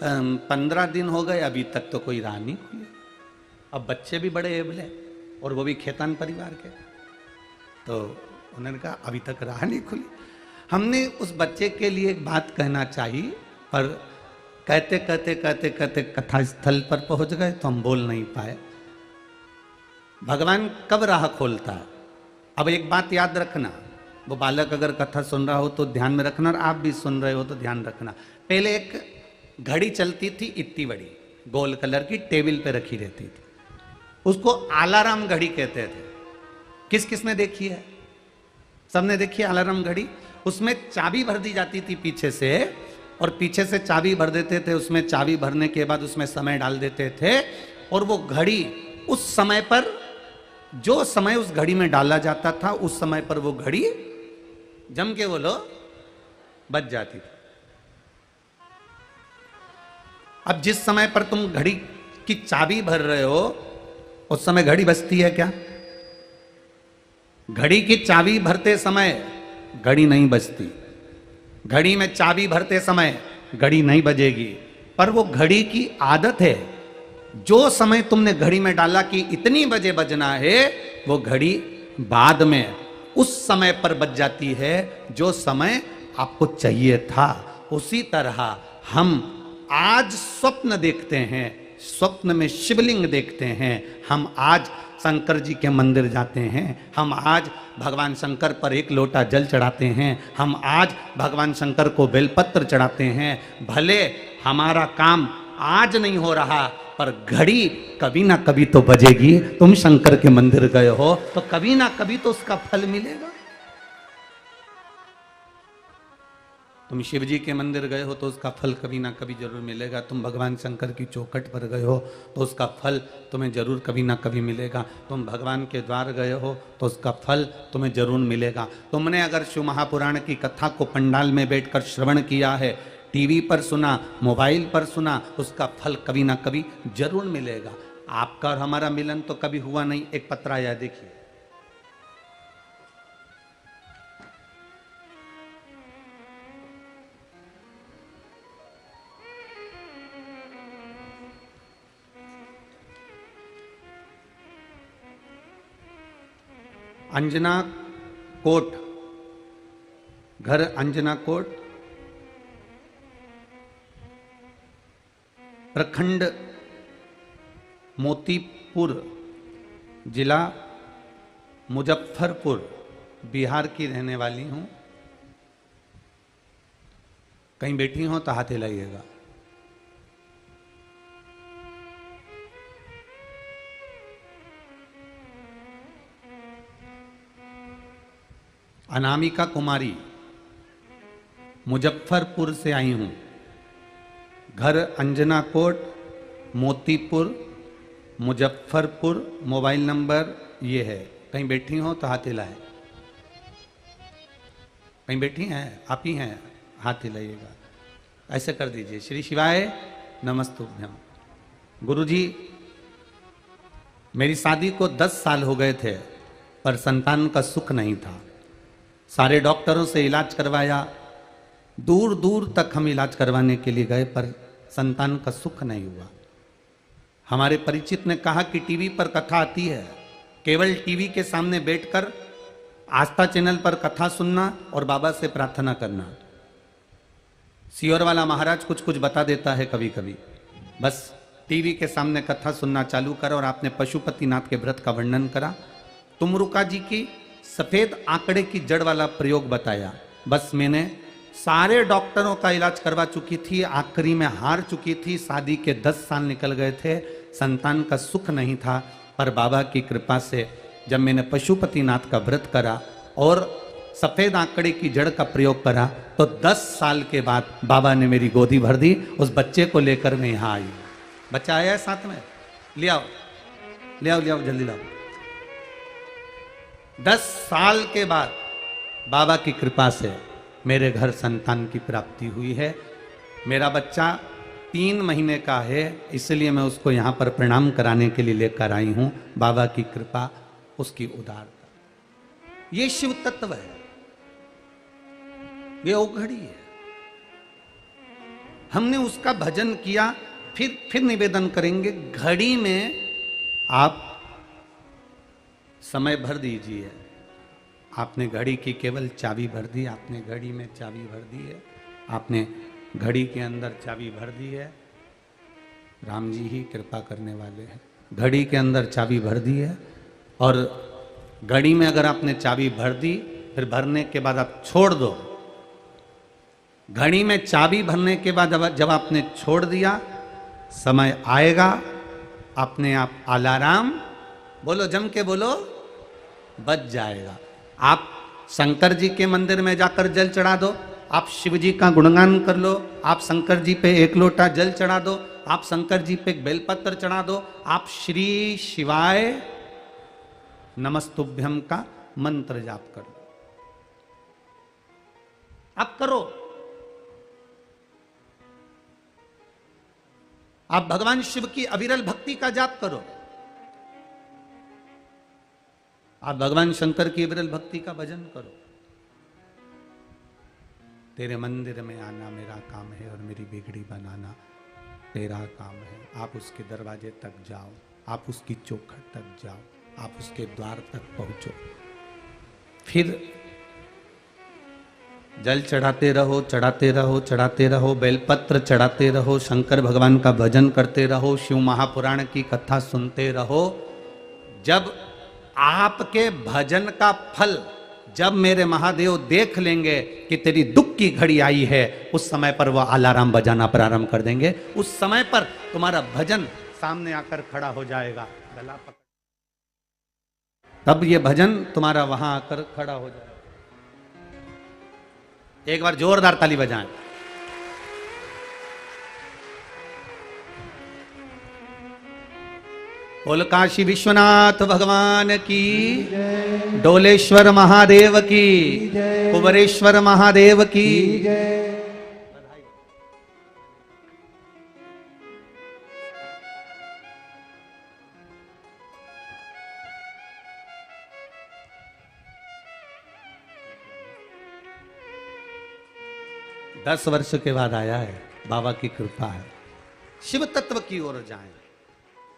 15 दिन हो गए, अभी तक तो कोई राह नहीं खुली। अब बच्चे भी बड़े एबले और वो भी खेतान परिवार के। तो उन्होंने कहा अभी तक राह नहीं खुली। हमने उस बच्चे के लिए एक बात कहना चाहिए, पर कहते कहते कहते कहते कथा स्थल पर पहुंच गए तो हम बोल नहीं पाए। भगवान कब राह खोलता है? अब एक बात याद रखना, वो बालक अगर कथा सुन रहा हो तो ध्यान में रखना, और आप भी सुन रहे हो तो ध्यान रखना। पहले एक घड़ी चलती थी, इतनी बड़ी गोल कलर की, टेबल पे रखी रहती थी, उसको अलार्म घड़ी कहते थे। किस किसने देखी है? सबने देखी है अलार्म घड़ी। उसमें चाबी भर दी जाती थी पीछे से, और पीछे से चाबी भर देते थे, उसमें चाबी भरने के बाद उसमें समय डाल देते थे, और वो घड़ी उस समय पर, जो समय उस घड़ी में डाला जाता था, उस समय पर वो घड़ी जम के बोलो बज जाती थी। अब जिस समय पर तुम घड़ी की चाबी भर रहे हो उस समय घड़ी बजती है क्या? घड़ी की चाबी भरते समय घड़ी नहीं बजती। घड़ी में चाबी भरते समय घड़ी नहीं बजेगी, पर वो घड़ी की आदत है, जो समय तुमने घड़ी में डाला कि इतनी बजे बजना है, वो घड़ी बाद में उस समय पर बज जाती है जो समय आपको चाहिए था। उसी तरह हम आज स्वप्न देखते हैं, स्वप्न में शिवलिंग देखते हैं, हम आज शंकर जी के मंदिर जाते हैं, हम आज भगवान शंकर पर एक लोटा जल चढ़ाते हैं, हम आज भगवान शंकर को बेलपत्र चढ़ाते हैं। भले हमारा काम आज नहीं हो रहा, पर घड़ी कभी ना कभी तो बजेगी। तुम शंकर के मंदिर गए हो तो कभी ना कभी तो उसका फल मिलेगा। तुम शिव जी के मंदिर गए हो तो उसका फल कभी ना कभी जरूर मिलेगा। तुम भगवान शंकर की चौखट पर गए हो तो उसका फल तुम्हें जरूर कभी ना कभी मिलेगा। तुम भगवान के द्वार गए हो तो उसका फल तुम्हें जरूर मिलेगा। तुमने अगर शिव महापुराण की कथा को पंडाल में बैठकर श्रवण किया है, टीवी पर सुना, मोबाइल पर सुना, उसका फल कभी ना कभी जरूर मिलेगा। आपका और हमारा मिलन तो कभी हुआ नहीं। एक पत्र आया, देखिए, अंजना कोट, घर अंजना कोट, प्रखंड मोतीपुर, जिला मुजफ्फरपुर, बिहार की रहने वाली हूं। कहीं बैठी हो तो हाथ हिलाइएगा। अनामिका कुमारी, मुजफ्फरपुर से आई हूं। घर अंजना कोट, मोतीपुर, मुजफ्फरपुर। मोबाइल नंबर ये है। कहीं बैठी हो तो हाथ हिलाए। कहीं बैठी हैं? आप ही हैं? हाथ हिलाइएगा। ऐसे कर दीजिए। श्री शिवाय नमस्तुभ्यम। गुरुजी, मेरी शादी को 10 साल हो गए थे, पर संतान का सुख नहीं था। सारे डॉक्टरों से इलाज करवाया, दूर दूर तक हम इलाज करवाने के लिए गए, पर संतान का सुख नहीं हुआ। हमारे परिचित ने कहा कि टीवी पर कथा आती है, केवल टीवी के सामने बैठकर आस्था चैनल पर कथा सुनना और बाबा से प्रार्थना करना। सियोर वाला महाराज कुछ कुछ बता देता है कभी कभी। बस टीवी के सामने कथा सुनना चालू करा और आपने पशुपतिनाथ के व्रत का वर्णन करा। तुमरुका जी की सफेद आंकड़े की जड़ वाला प्रयोग बताया। बस मैंने सारे डॉक्टरों का इलाज करवा चुकी थी, आखिरी में हार चुकी थी। शादी के 10 साल निकल गए थे, संतान का सुख नहीं था। पर बाबा की कृपा से जब मैंने पशुपतिनाथ का व्रत करा और सफेद आंकड़े की जड़ का प्रयोग करा, तो 10 साल के बाद बाबा ने मेरी गोदी भर दी। उस बच्चे को लेकर मैं यहाँ आई। बच्चा आया है साथ में? ले आओ, ले आओ, ले आओ, जल्दी लाओ। 10 साल के बाद बाबा की कृपा से मेरे घर संतान की प्राप्ति हुई है। मेरा बच्चा 3 महीने का है, इसलिए मैं उसको यहाँ पर प्रणाम कराने के लिए लेकर आई हूँ। बाबा की कृपा, उसकी उदारता, ये शिव तत्व है, ये औघड़ी है। हमने उसका भजन किया। फिर निवेदन करेंगे, घड़ी में आप समय भर दीजिए। आपने घड़ी की केवल चाबी भर दी, आपने घड़ी में चाबी भर दी है, आपने घड़ी के अंदर चाबी भर दी है। राम जी ही कृपा करने वाले हैं। घड़ी के अंदर चाबी भर दी है, और घड़ी में अगर आपने चाबी भर दी, फिर भरने के बाद आप छोड़ दो। घड़ी में चाबी भरने के बाद जब आपने छोड़ दिया, समय आएगा, अपने आप अलार्म, बोलो जम के बोलो, बज जाएगा। आप शंकर जी के मंदिर में जाकर जल चढ़ा दो, आप शिव जी का गुणगान कर लो, आप शंकर जी पे 1 लोटा जल चढ़ा दो, आप शंकर जी पे बेलपत्र चढ़ा दो, आप श्री शिवाय नमस्तुभ्यम का मंत्र जाप कर लो। आप करो। आप भगवान शिव की अविरल भक्ति का जाप करो। आप भगवान शंकर की अविरल भक्ति का भजन करो। तेरे मंदिर में आना मेरा काम है और मेरी बिगड़ी बनाना तेरा काम है। आप उसके दरवाजे तक जाओ, आप उसकी चौखट तक जाओ, आप उसके द्वार तक पहुंचो। फिर जल चढ़ाते रहो, चढ़ाते रहो, चढ़ाते रहो, बेलपत्र चढ़ाते रहो, शंकर भगवान का भजन करते रहो, शिव महापुराण की कथा सुनते रहो। जब आपके भजन का फल जब मेरे महादेव देख लेंगे कि तेरी दुख की घड़ी आई है, उस समय पर वह अलार्म बजाना प्रारंभ कर देंगे। उस समय पर तुम्हारा भजन सामने आकर खड़ा हो जाएगा। गला पकड़, तब ये भजन तुम्हारा वहां आकर खड़ा हो जाएगा। एक बार जोरदार ताली बजाएं। बोल काशी विश्वनाथ भगवान की, डोलेश्वर महादेव की, कुबरेश्वर महादेव की। 10 वर्ष के बाद आया है, बाबा की कृपा है। शिव तत्व की ओर जाएं।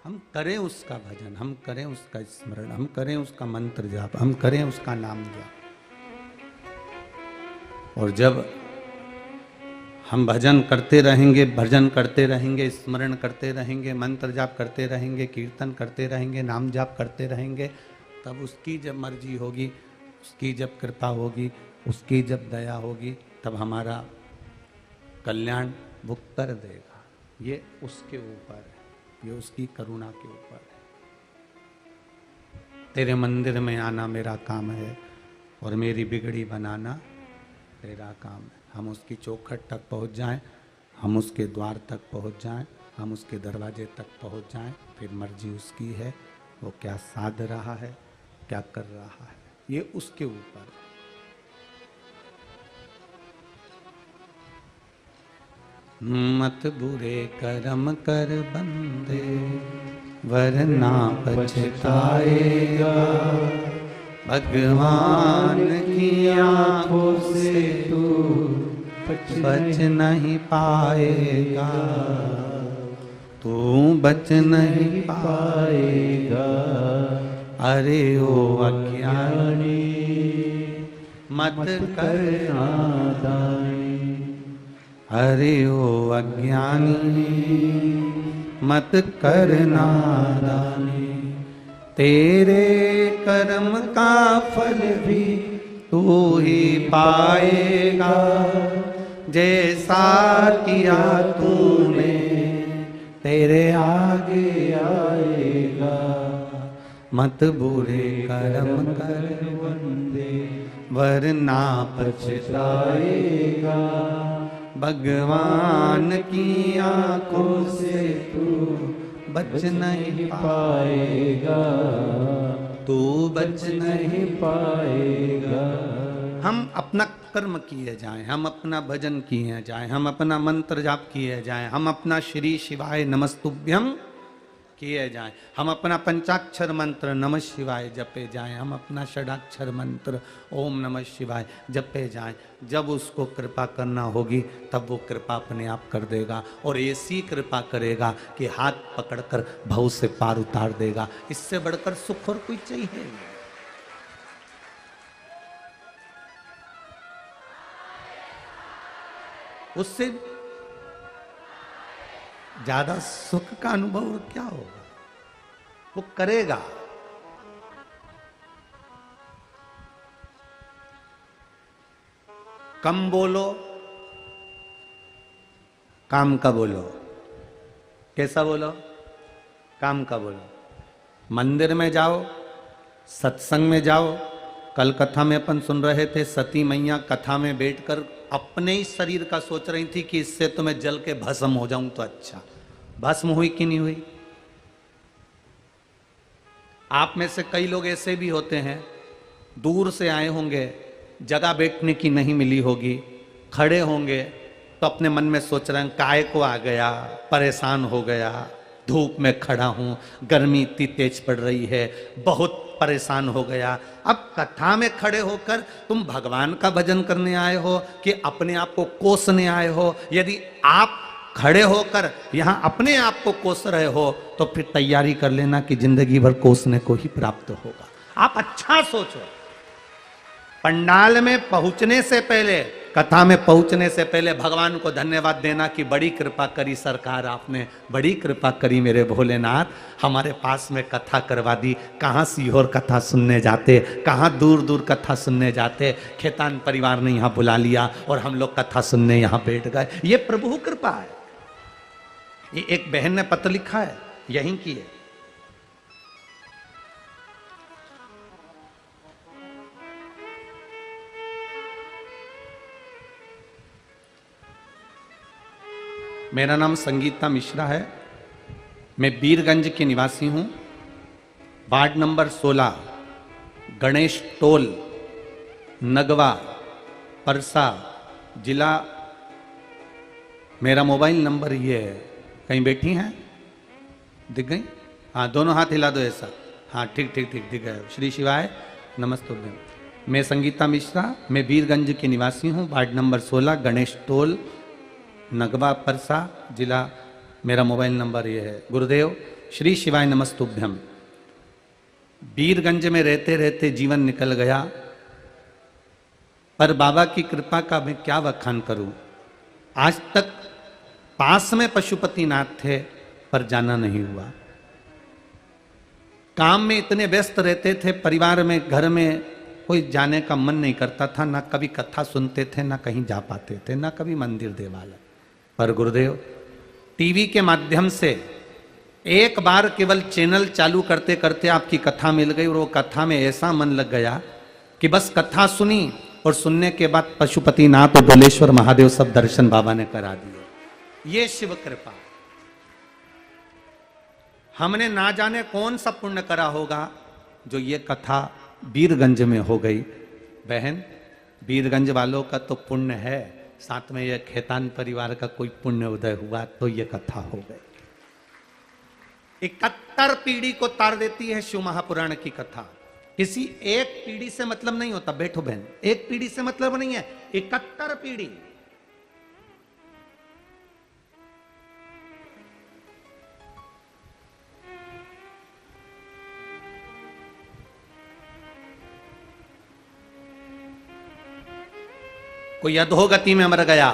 हम करें उसका भजन, हम करें उसका स्मरण, हम करें उसका मंत्र जाप, हम करें उसका नाम जाप। और जब हम भजन करते रहेंगे, भजन करते रहेंगे, स्मरण करते रहेंगे, मंत्र जाप करते रहेंगे, कीर्तन करते रहेंगे, नाम जाप करते रहेंगे, तब उसकी जब मर्जी होगी, उसकी जब कृपा होगी, उसकी जब दया होगी, तब हमारा कल्याण वो कर देगा। ये उसके ऊपर है, ये उसकी करुणा के ऊपर है। तेरे मंदिर में आना मेरा काम है और मेरी बिगड़ी बनाना तेरा काम है। हम उसकी चौखट तक पहुंच जाएं, हम उसके द्वार तक पहुंच जाएं, हम उसके दरवाजे तक पहुंच जाएं, फिर मर्जी उसकी है, वो क्या साध रहा है, क्या कर रहा है, ये उसके ऊपर है। मत बुरे कर्म कर बंदे, वरना पछताएगा, भगवान की आंखों से तू बच नहीं पाएगा, तू बच नहीं पाएगा। अरे ओ अज्ञानी मत कर नादानी, अरे ओ अज्ञानी मत कर नादानी, तेरे कर्म का फल भी तू ही पाएगा, जैसा किया तूने तेरे आगे आएगा। मत बुरे कर्म कर बंदे, वरना पछताएगा, भगवान की आंखों से तू बच नहीं पाएगा, तू बच नहीं पाएगा। हम अपना कर्म किए जाएं, हम अपना भजन किए जाएं, हम अपना मंत्र जाप किए जाएं, हम अपना श्री शिवाय नमस्तुभ्यम किए जाएं, हम अपना पंचाक्षर मंत्र नमः शिवाय जपे जाएं, हम अपना षडाक्षर मंत्र ओम नमः शिवाय जपे जाएं। जब उसको कृपा करना होगी तब वो कृपा अपने आप कर देगा, और ऐसी कृपा करेगा कि हाथ पकड़कर भव से पार उतार देगा। इससे बढ़कर सुख और कोई चाहिए नहीं। उससे ज्यादा सुख का अनुभव क्या होगा, वो करेगा। कम बोलो, काम का बोलो। कैसा बोलो? काम का बोलो। मंदिर में जाओ, सत्संग में जाओ। कल कथा में अपन सुन रहे थे, सती मैया कथा में बैठकर अपने ही शरीर का सोच रही थी कि इससे तो मैं जल के भस्म हो जाऊं तो अच्छा। भस्म हुई कि नहीं हुई? आप में से कई लोग ऐसे भी होते हैं, दूर से आए होंगे, जगह बैठने की नहीं मिली होगी, खड़े होंगे तो अपने मन में सोच रहे हैं काय को आ गया, परेशान हो गया, धूप में खड़ा हूं, गर्मी इतनी तेज पड़ रही है, बहुत परेशान हो गया। अब कथा में खड़े होकर तुम भगवान का भजन करने आए हो कि अपने आप को कोसने आए हो? यदि आप खड़े होकर यहां अपने आप को कोस रहे हो तो फिर तैयारी कर लेना कि जिंदगी भर कोसने को ही प्राप्त होगा। आप अच्छा सोचो। पंडाल में पहुंचने से पहले, कथा में पहुंचने से पहले भगवान को धन्यवाद देना कि बड़ी कृपा करी सरकार, आपने बड़ी कृपा करी मेरे भोलेनाथ, हमारे पास में कथा करवा दी। कहाँ सीहोर कथा सुनने जाते, कहाँ दूर दूर कथा सुनने जाते, खेतान परिवार ने यहाँ बुला लिया और हम लोग कथा सुनने यहाँ बैठ गए। ये प्रभु कृपा है। ये एक बहन ने पत्र लिखा है, यहीं की है। मेरा नाम संगीता मिश्रा है, मैं बीरगंज के निवासी हूं, ward number 16, Ganesh toll, Nagwa, Parsa जिला। मेरा मोबाइल नंबर ये है। कहीं बैठी हैं? दिख गई? हाँ, दोनों हाथ हिला दो ऐसा। हाँ, ठीक ठीक ठीक, दिख गए। श्री शिवाय नमस्तुभ्यम। मैं संगीता मिश्रा, मैं बीरगंज के निवासी हूँ, ward number 16, Ganesh toll, Nagwa, Parsa जिला। मेरा मोबाइल नंबर ये है। गुरुदेव, श्री शिवाय नमस्तुभ्यम। वीरगंज में रहते रहते जीवन निकल गया, पर बाबा की कृपा का मैं क्या बखान करूं। आज तक पास में पशुपतिनाथ थे, पर जाना नहीं हुआ। काम में इतने व्यस्त रहते थे, परिवार में, घर में कोई जाने का मन नहीं करता था। ना कभी कथा सुनते थे, ना कहीं जा पाते थे, ना कभी मंदिर देवालय। पर गुरुदेव टीवी के माध्यम से एक बार केवल चैनल चालू करते करते आपकी कथा मिल गई, और वो कथा में ऐसा मन लग गया कि बस कथा सुनी, और सुनने के बाद पशुपतिनाथ और डोलेश्वर महादेव सब दर्शन बाबा ने करा दिए। ये शिव कृपा। हमने ना जाने कौन सा पुण्य करा होगा जो ये कथा वीरगंज में हो गई। बहन, वीरगंज वालों का तो पुण्य है, साथ में यह खेतान परिवार का कोई पुण्य उदय हुआ तो ये कथा हो गई। 71 पीढ़ी को तार देती है शिव महापुराण की कथा। किसी एक पीढ़ी से मतलब नहीं होता। बैठो बहन, एक पीढ़ी से मतलब नहीं है, 71 पीढ़ी। कोई अधोगति में मर गया,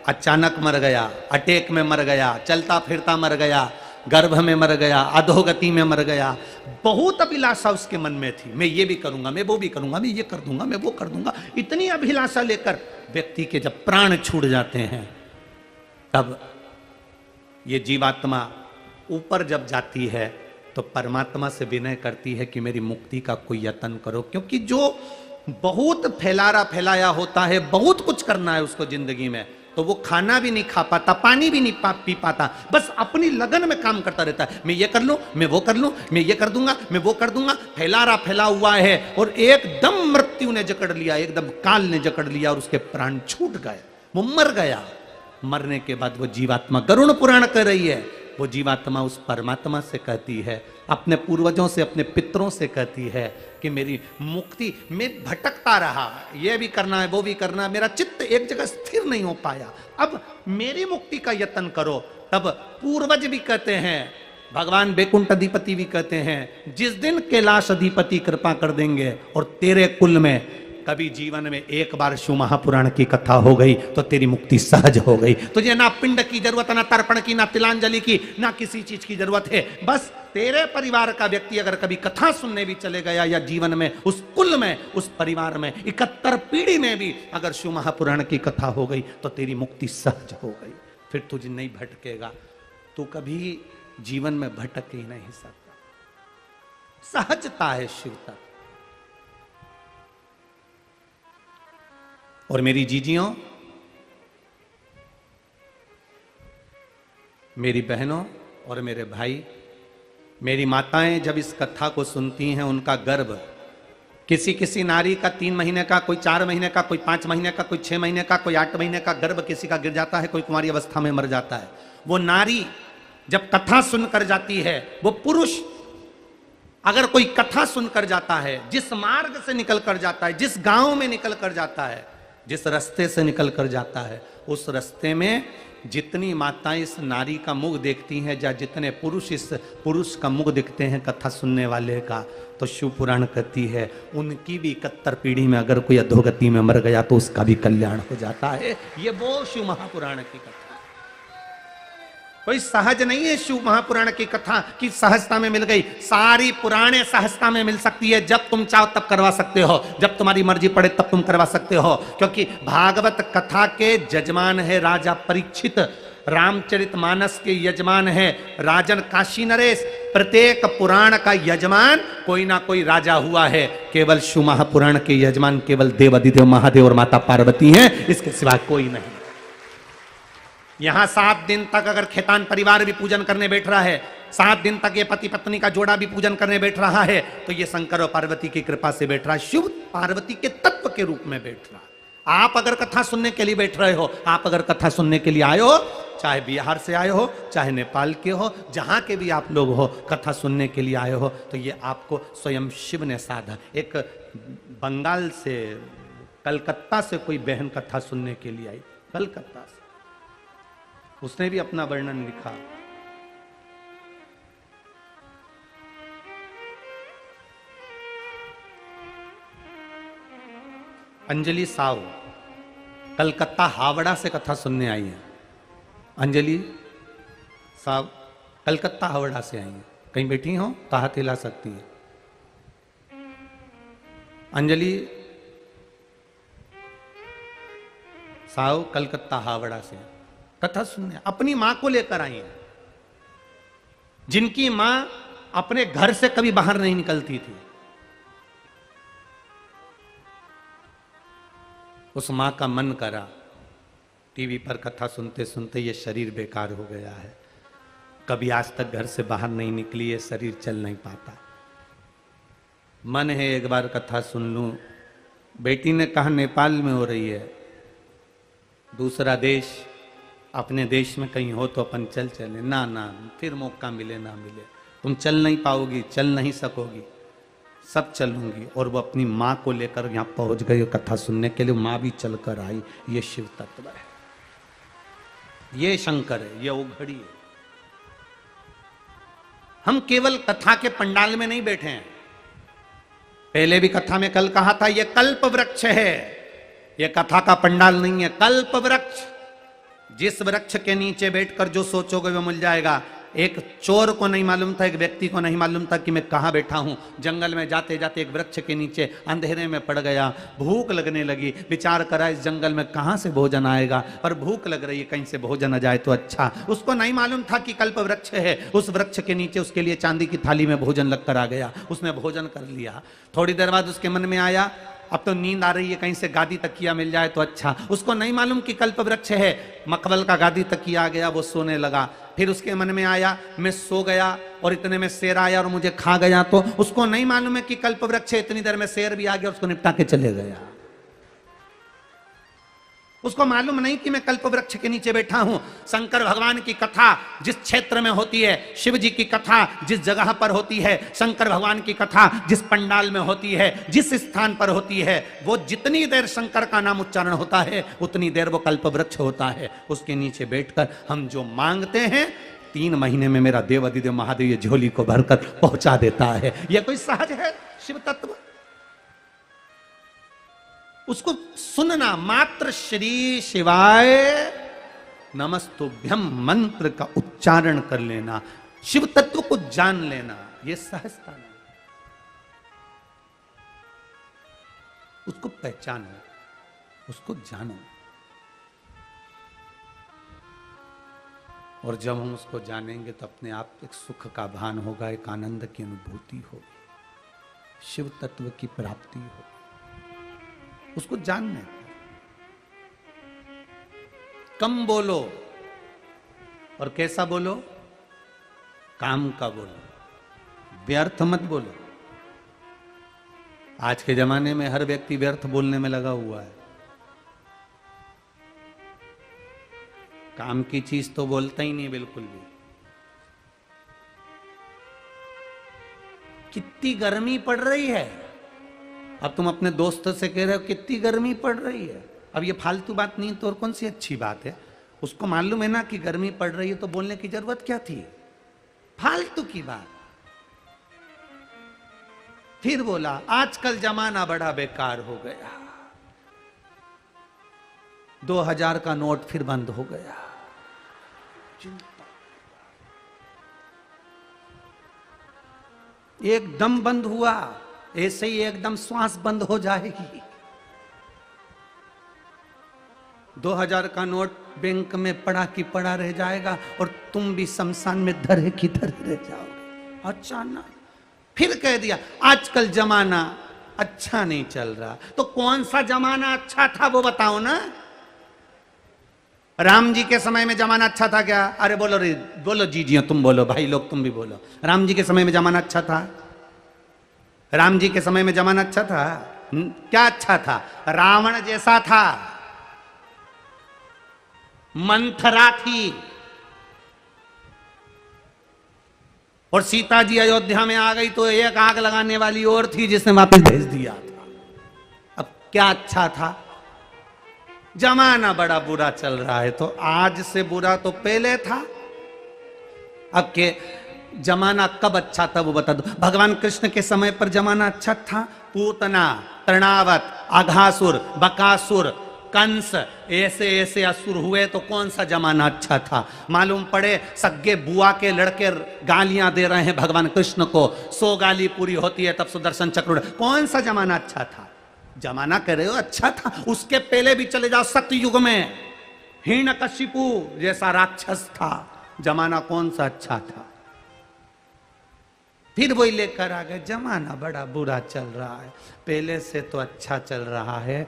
अचानक मर गया, अटैक में मर गया, चलता फिरता मर गया, गर्भ में मर गया, अधोगति में मर गया। बहुत अभिलाषा उसके मन में थी, मैं ये भी करूंगा, मैं वो भी करूंगा, मैं ये कर दूंगा, मैं वो कर दूंगा। इतनी अभिलाषा लेकर व्यक्ति के जब प्राण छूट जाते हैं, तब ये जीवात्मा ऊपर जब जाती है तो परमात्मा से विनय करती है कि मेरी मुक्ति का कोई यत्न करो। क्योंकि जो बहुत फैलाया होता है, बहुत कुछ करना है उसको जिंदगी में, तो वो खाना भी नहीं खा पाता, पानी भी नहीं पी पाता, बस अपनी लगन में काम करता रहता है। मैं ये कर लूं, मैं वो कर लूं, मैं ये कर दूंगा, मैं वो कर दूंगा। फैला हुआ है, और एकदम मृत्यु ने जकड़ लिया, एकदम काल ने जकड़ लिया, और उसके प्राण छूट गए, वो मर गया। मरने के बाद वो जीवात्मा, गरुड़ पुराण कर रही है, वो जीवात्मा उस परमात्मा से कहती है, अपने पूर्वजों से, अपने पितरों से कहती है कि मेरी मुक्ति, मैं भटकता रहा, ये भी करना है, वो भी करना है, मेरा चित्त एक जगह स्थिर नहीं हो पाया, अब मेरी मुक्ति का यत्न करो। तब पूर्वज भी कहते हैं, भगवान वैकुंठ अधिपति भी कहते हैं, जिस दिन कैलाश अधिपति कृपा कर देंगे और तेरे कुल में कभी जीवन में एक बार शिव महापुराण की कथा हो गई तो तेरी मुक्ति सहज हो गई। तुझे ना पिंड की जरूरत, ना तर्पण की, ना तिलांजलि की, ना किसी चीज की जरूरत है। बस तेरे परिवार का व्यक्ति अगर कभी कथा सुनने भी चले गया, या जीवन में उस कुल में, उस परिवार में 71 पीढ़ी में भी अगर शिव महापुराण की कथा हो गई तो तेरी मुक्ति सहज हो गई। फिर तुझे नहीं भटकेगा, तू कभी जीवन में भटक ही नहीं सकता। सहजता है शिव तक। और मेरी जीजियों, मेरी बहनों और मेरे भाई, मेरी माताएं जब इस कथा को सुनती हैं, उनका गर्भ, किसी किसी नारी का 3 महीने का, कोई 4 महीने का, कोई 5 महीने का, कोई 6 महीने का, कोई 8 महीने का गर्भ किसी का गिर जाता है, कोई कुंवारी अवस्था में मर जाता है। वो नारी जब कथा सुनकर जाती है, वो पुरुष अगर कोई कथा सुनकर जाता है, जिस मार्ग से निकल कर जाता है, जिस गांव में निकल कर जाता है, जिस रास्ते से निकल कर जाता है, उस रास्ते में जितनी माताएं इस नारी का मुख देखती हैं, या जितने पुरुष इस पुरुष का मुख देखते हैं कथा सुनने वाले का, तो शिव पुराण कहती है उनकी भी 71 पीढ़ी में अगर कोई अधोगति में मर गया तो उसका भी कल्याण हो जाता है। ये वो शिव महापुराण की कथा। कोई सहज नहीं है शिव महापुराण की कथा की सहजता में मिल गई। सारी पुराणे सहजता में मिल सकती है, जब तुम चाहो तब करवा सकते हो, जब तुम्हारी मर्जी पड़े तब तुम करवा सकते हो। क्योंकि भागवत कथा के यजमान है राजा परीक्षित, रामचरितमानस के यजमान है राजन काशी नरेश। प्रत्येक पुराण का यजमान कोई ना कोई राजा हुआ है। केवल शिव महापुराण के यजमान केवल देव अधिदेव महादेव और माता पार्वती हैं, इसके सिवा कोई नहीं। यहां 7 दिन तक अगर खेतान परिवार भी पूजन करने बैठ रहा है, 7 दिन तक ये पति पत्नी का जोड़ा भी पूजन करने बैठ रहा है, तो ये शंकर और पार्वती की कृपा से बैठ रहा है, शिव पार्वती के तत्व के रूप में बैठ रहा है। आप अगर कथा सुनने के लिए बैठ रहे हो, आप अगर कथा सुनने के लिए आए हो, चाहे बिहार से आए हो, चाहे नेपाल के हो, जहां के भी आप लोग हो, कथा सुनने के लिए आए हो, तो ये आपको स्वयं शिव ने साधा। एक बंगाल से, कलकत्ता से कोई बहन कथा सुनने के लिए आई, कलकत्ता से, उसने भी अपना वर्णन लिखा। अंजलि साव कलकत्ता हावड़ा से कथा सुनने आई है। अंजलि साव कलकत्ता हावड़ा से आई है। कहीं बैठी हो तो हाथ हिला सकती है। अंजलि साव कलकत्ता हावड़ा से कथा सुनने अपनी मां को लेकर आई है, जिनकी मां अपने घर से कभी बाहर नहीं निकलती थी। उस मां का मन करा, टीवी पर कथा सुनते सुनते ये शरीर बेकार हो गया है, कभी आज तक घर से बाहर नहीं निकली, ये शरीर चल नहीं पाता, मन है एक बार कथा सुन लूं। बेटी ने कहा नेपाल में हो रही है, दूसरा देश, अपने देश में कहीं हो तो अपन चल चले। ना ना, फिर मौका मिले ना मिले, तुम चल नहीं पाओगी, चल नहीं सकोगी, सब चलूंगी। और वो अपनी माँ को लेकर यहाँ पहुंच गई कथा सुनने के लिए। माँ भी चलकर आई। ये शिव तत्व है, ये शंकर है, ये उघड़ी है। हम केवल कथा के पंडाल में नहीं बैठे हैं। पहले भी कथा में कल कहा था, ये कल्प वृक्ष है, ये कथा का पंडाल नहीं है, कल्प वृक्ष। जिस वृक्ष के नीचे बैठकर जो सोचोगे वो मिल जाएगा। एक चोर को नहीं मालूम था, एक व्यक्ति को नहीं मालूम था कि मैं कहां बैठा हूं। जंगल में जाते जाते एक वृक्ष के नीचे अंधेरे में पड़ गया, भूख लगने लगी, विचार करा इस जंगल में कहां से भोजन आएगा, पर भूख लग रही है, कहीं से भोजन आ जाए तो अच्छा। उसको नहीं मालूम था कि कल्प वृक्ष है। उस वृक्ष के नीचे उसके लिए चांदी की थाली में भोजन लगकर आ गया, उसने भोजन कर लिया। थोड़ी देर बाद उसके मन में आया, अब तो नींद आ रही है, कहीं से गादी तकिया मिल जाए तो अच्छा। उसको नहीं मालूम कि कल्प वृक्ष है, मखमल का गादी तकिया आ गया, वो सोने लगा। फिर उसके मन में आया, मैं सो गया और इतने में शेर आया और मुझे खा गया। तो उसको नहीं मालूम है कि कल्प वृक्ष है, इतनी देर में शेर भी आ गया, उसको निपटा के चले गया। उसको मालूम नहीं कि मैं कल्प वृक्ष के नीचे बैठा हूं। शंकर भगवान की कथा जिस क्षेत्र में होती है, शिव जी की कथा जिस जगह पर होती है, शंकर भगवान की कथा जिस पंडाल में होती है, जिस स्थान पर होती है, वो जितनी देर शंकर का नाम उच्चारण होता है उतनी देर वो कल्प वृक्ष होता है। उसके नीचे बैठकर हम जो मांगते हैं, 3 महीने में मेरा देव अधिदेव महादेव ये झोली को भरकर पहुंचा देता है। यह कोई सहज है शिव तत्व? उसको सुनना मात्र, श्री शिवाय नमस्तुभ्यम मंत्र का उच्चारण कर लेना, शिव तत्व को जान लेना, यह सहजता नहीं। उसको पहचानो, उसको जानो। और जब हम उसको जानेंगे तो अपने आप एक सुख का भान होगा, एक आनंद की अनुभूति होगी, शिव तत्व की प्राप्ति होगी। उसको जानने, कम बोलो और कैसा बोलो, काम का बोलो, व्यर्थ मत बोलो। आज के जमाने में हर व्यक्ति व्यर्थ बोलने में लगा हुआ है। काम की चीज तो बोलता ही नहीं बिल्कुल भी। कितनी गर्मी पड़ रही है, अब तुम अपने दोस्त से कह रहे हो कितनी गर्मी पड़ रही है। अब ये फालतू बात नहीं तो और कौन सी अच्छी बात है। उसको मालूम है ना कि गर्मी पड़ रही है, तो बोलने की जरूरत क्या थी, फालतू की बात। फिर बोला आजकल जमाना बड़ा बेकार हो गया, 2000 का नोट फिर बंद हो गया। चिंता एकदम बंद हुआ, ऐसे ही एकदम श्वास बंद हो जाएगी। 2000 का नोट बैंक में पड़ा की पड़ा रह जाएगा और तुम भी शमशान में धरे की धरे रह जाओगे। अचानक फिर कह दिया आजकल जमाना अच्छा नहीं चल रहा। तो कौन सा जमाना अच्छा था वो बताओ ना। राम जी के समय में जमाना अच्छा था क्या? अरे बोलो रे, बोलो जी तुम बोलो, भाई लोग तुम भी बोलो। राम जी के समय में जमाना अच्छा था? राम जी के समय में जमाना अच्छा था? क्या अच्छा था? रावण जैसा था, मंथरा थी, और सीता जी अयोध्या में आ गई तो एक आग लगाने वाली और थी जिसने वापस भेज दिया था। अब क्या अच्छा था? जमाना बड़ा बुरा चल रहा है, तो आज से बुरा तो पहले था। अब के जमाना कब अच्छा था वो बता दो। भगवान कृष्ण के समय पर जमाना अच्छा था? पूतना तृणावत, अघासुर, बकासुर, कंस, ऐसे ऐसे असुर हुए तो कौन सा जमाना अच्छा था? मालूम पड़े सग्गे बुआ के लड़के गालियां दे रहे हैं भगवान कृष्ण को, 100 गाली पूरी होती है तब सुदर्शन चक्र। कौन सा जमाना अच्छा था? जमाना कह रहे हो अच्छा था, उसके पहले भी चले जाओ सतयुग में, हिरण्यकशिपु जैसा राक्षस था, जमाना कौन सा अच्छा था? फिर वही लेकर आ गए, जमाना बड़ा बुरा चल रहा है, पहले से तो अच्छा चल रहा है,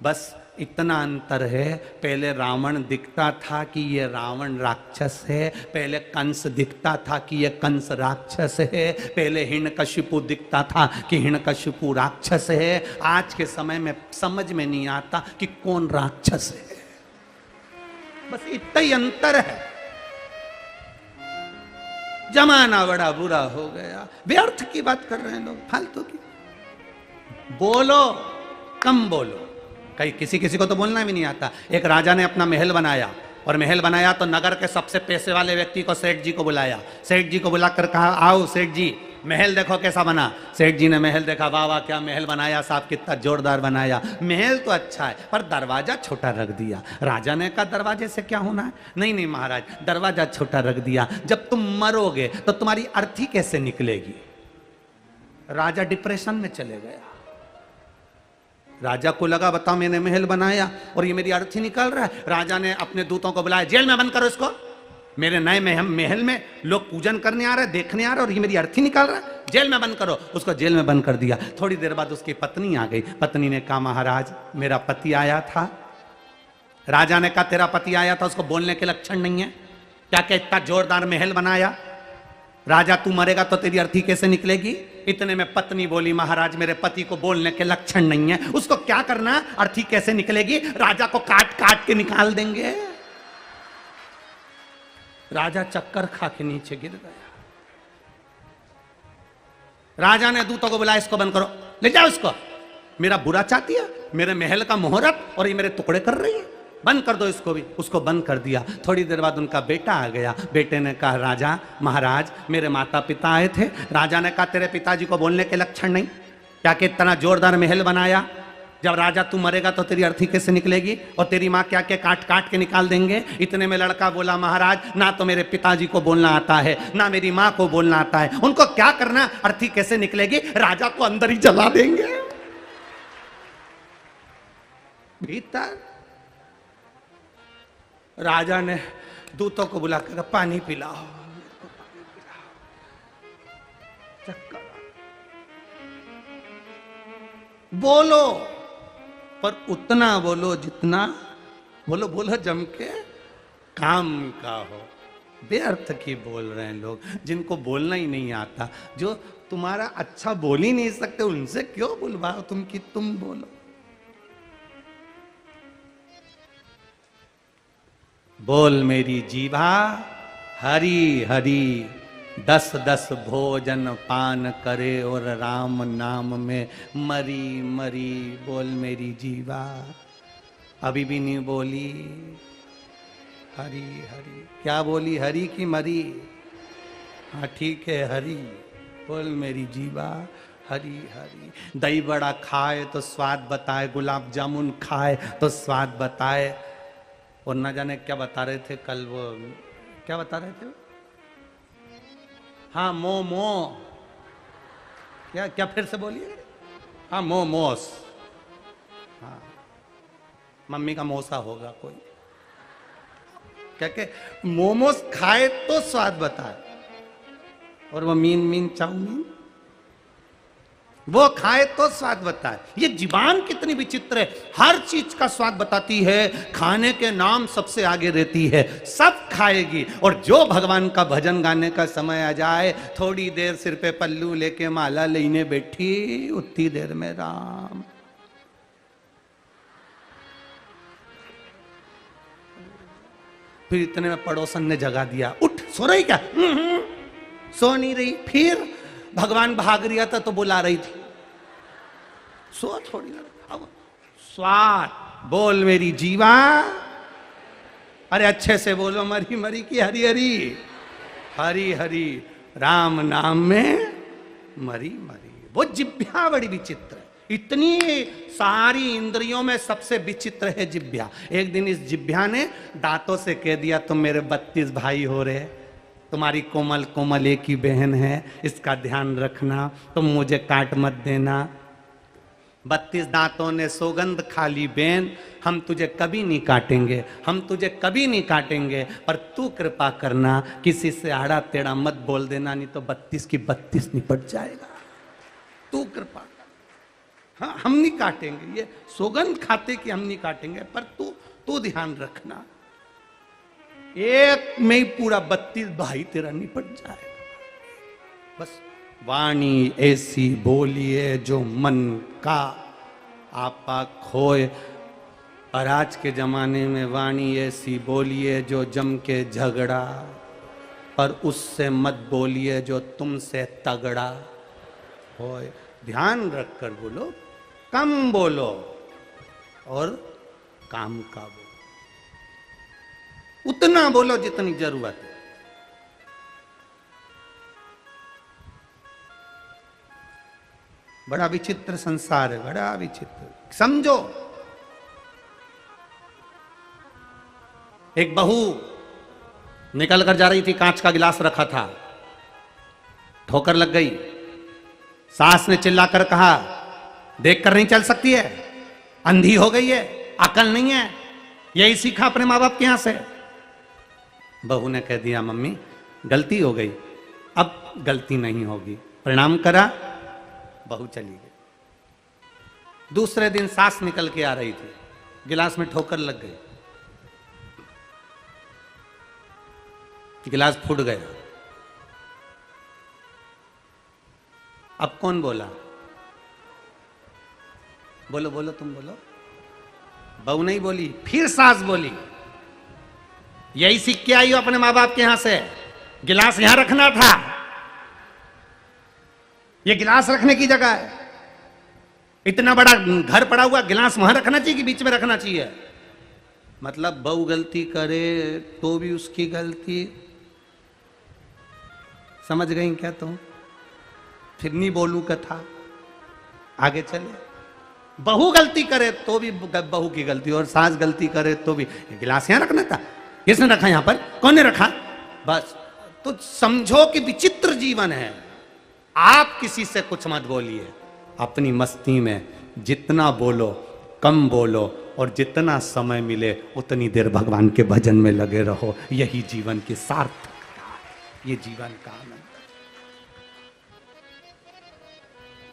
बस इतना अंतर है, पहले रावण दिखता था कि ये रावण राक्षस है, पहले कंस दिखता था कि ये कंस राक्षस है, पहले हिरण्यकशिपु दिखता था कि हिरण्यकशिपु राक्षस है। आज के समय में समझ में नहीं आता कि कौन राक्षस है, बस इतना ही अंतर है। जमाना बड़ा बुरा हो गया, व्यर्थ की बात कर रहे हैं लोग, फालतू की। बोलो कम बोलो, कहीं किसी किसी को तो बोलना भी नहीं आता। एक राजा ने अपना महल बनाया, और महल बनाया तो नगर के सबसे पैसे वाले व्यक्ति को, सेठ जी को बुलाया। सेठ जी को बुलाकर कहा, आओ सेठ जी, महल देखो कैसा बना। सेठ जी ने महल देखा, वाह वाह क्या महल बनाया साहब, कितना जोरदार बनाया। महल तो अच्छा है पर दरवाजा छोटा रख दिया। राजा ने कहा, दरवाजे से क्या होना है? नहीं नहीं महाराज, दरवाजा छोटा रख दिया, जब तुम मरोगे तो तुम्हारी अर्थी कैसे निकलेगी? राजा डिप्रेशन में चले गया। राजा को लगा, बताओ मैंने महल बनाया और ये मेरी अर्थी निकल रहा है। राजा ने अपने दूतों को बुलाया, जेल में बंद करो इसको, मेरे नए महल में लोग पूजन करने आ रहे, देखने आ रहे और ये मेरी अर्थी निकाल रहा है, जेल में बंद करो। उसको जेल में बंद कर दिया। थोड़ी देर बाद उसकी पत्नी आ गई। पत्नी ने कहा, महाराज मेरा पति आया था। राजा ने कहा, तेरा पति आया था, उसको बोलने के लक्षण नहीं है क्या? क्या इतना जोरदार महल बनाया? राजा तू मरेगा तो तेरी अर्थी कैसे निकलेगी? इतने में पत्नी बोली, महाराज मेरे पति को बोलने के लक्षण नहीं है, उसको क्या करना, अर्थी कैसे निकलेगी? राजा को काट काट के निकाल देंगे। राजा चक्कर खा के नीचे गिर गया। राजा ने दूतों को बुलाया, इसको बंद करो, ले जाओ इसको, मेरा बुरा चाहती है, मेरे महल का मुहूर्त और ये मेरे टुकड़े कर रही है, बंद कर दो इसको भी। उसको बंद कर दिया। थोड़ी देर बाद उनका बेटा आ गया। बेटे ने कहा, राजा महाराज मेरे माता पिता आए थे। राजा ने कहा, तेरे पिताजी को बोलने के लक्षण नहीं क्या कि इतना जोरदार महल बनाया, जब राजा तू मरेगा तो तेरी अर्थी कैसे निकलेगी? और तेरी माँ क्या क्या काट काट के निकाल देंगे। इतने में लड़का बोला, महाराज ना तो मेरे पिताजी को बोलना आता है, ना मेरी माँ को बोलना आता है, उनको क्या करना, अर्थी कैसे निकलेगी? राजा को अंदर ही जला देंगे। भीतर राजा ने दूतों को बुलाकर पानी पिलाओ, चक्कर। बोलो पर उतना बोलो जितना बोलो, बोलो जम के, काम का हो। व्यर्थ की बोल रहे हैं लोग, जिनको बोलना ही नहीं आता, जो तुम्हारा अच्छा बोल ही नहीं सकते, उनसे क्यों बुलवाओ तुम कि तुम बोलो। बोल मेरी जीभा हरि हरि, 10-10 भोजन पान करे और राम नाम में मरी मरी। बोल मेरी जीवा, अभी भी नहीं बोली हरि हरि। क्या बोली, हरि की मरी? हाँ ठीक है, हरि। बोल मेरी जीवा हरि हरि। दही बड़ा खाए तो स्वाद बताए, गुलाब जामुन खाए तो स्वाद बताए, और न जाने क्या बता रहे थे कल, वो क्या बता रहे थे? हाँ मोमो, क्या क्या फिर से बोलिए? हाँ मोमोस। हाँ मम्मी का मौसा होगा कोई, क्या क्या मोमोस खाए तो स्वाद बताए, और वो मीन मीन चाउमीन वो खाए तो स्वाद बताए। ये जीवान कितनी विचित्र है, हर चीज का स्वाद बताती है, खाने के नाम सबसे आगे रहती है, सब खाएगी। और जो भगवान का भजन गाने का समय आ जाए, थोड़ी देर सिर पे पल्लू लेके माला लेने बैठी, उतनी देर में राम। फिर इतने में पड़ोसन ने जगा दिया, उठ, सो रही क्या? सो नहीं रही। फिर भगवान भाग रहा था तो बुला रही थी, सो थोड़ी अब स्वाद। बोल मेरी जीवा, अरे अच्छे से बोलो, मरी मरी की हरी हरी, हरी हरी राम नाम में मरी मरी। वो जिभ्या बड़ी विचित्र है, इतनी सारी इंद्रियों में सबसे विचित्र है जिह्वा। एक दिन इस जिह्वा ने दांतों से कह दिया तुम मेरे 32 भाई हो रहे, तुम्हारी कोमल कोमल एक ही बहन है, इसका ध्यान रखना, तुम मुझे काट मत देना। 32 दांतों ने सौगंध खा ली, बहन हम तुझे कभी नहीं काटेंगे, हम तुझे कभी नहीं काटेंगे, पर तू कृपा करना किसी से आड़ा टेढ़ा मत बोल देना, नहीं तो 32 की 32 निपट जाएगा। तू कृपा कर, हाँ हम नहीं काटेंगे, ये सौगंध खाते कि हम नहीं काटेंगे, पर तू ध्यान रखना, एक में ही पूरा 32 भाई तेरा निपट जाएगा। बस वाणी ऐसी बोलिए जो मन का आपा खोए, और आज के जमाने में वाणी ऐसी बोलिए जो जम के झगड़ा, पर उससे मत बोलिए जो तुमसे तगड़ा होए। ध्यान रखकर बोलो, कम बोलो और काम का बोलो, उतना बोलो जितनी जरूरत है। बड़ा विचित्र संसार है, बड़ा विचित्र। समझो, एक बहू निकल कर जा रही थी, कांच का गिलास रखा था, ठोकर लग गई। सास ने चिल्लाकर कहा देखकर नहीं चल सकती है, अंधी हो गई है, अकल नहीं है, यही सीखा अपने माँ बाप के यहां से। बहू ने कह दिया मम्मी गलती हो गई, अब गलती नहीं होगी, प्रणाम करा, बहू चली गई। दूसरे दिन सास निकल के आ रही थी, गिलास में ठोकर लग गई, गिलास फूट गया। अब कौन बोला? बोलो बोलो, तुम बोलो। बहू नहीं बोली, फिर सास बोली यही सीख के आई हो अपने माँ बाप के यहां से, गिलास यहां रखना था, ये गिलास रखने की जगह है, इतना बड़ा घर पड़ा हुआ, गिलास वहां रखना चाहिए कि बीच में रखना चाहिए? मतलब बहू गलती करे तो भी उसकी गलती। समझ गई क्या तुम? फिर नहीं बोलूं कथा, आगे चले। बहू गलती करे तो भी बहू की गलती, और सास गलती करे तो भी। गिलास यहां रखना था, किसने रखा यहां पर? कौन ने रखा? बस। तो समझो कि विचित्र जीवन है। आप किसी से कुछ मत बोलिए, अपनी मस्ती में जितना बोलो कम बोलो, और जितना समय मिले उतनी देर भगवान के भजन में लगे रहो। यही जीवन की सार्थकता है, ये जीवन का आनंद।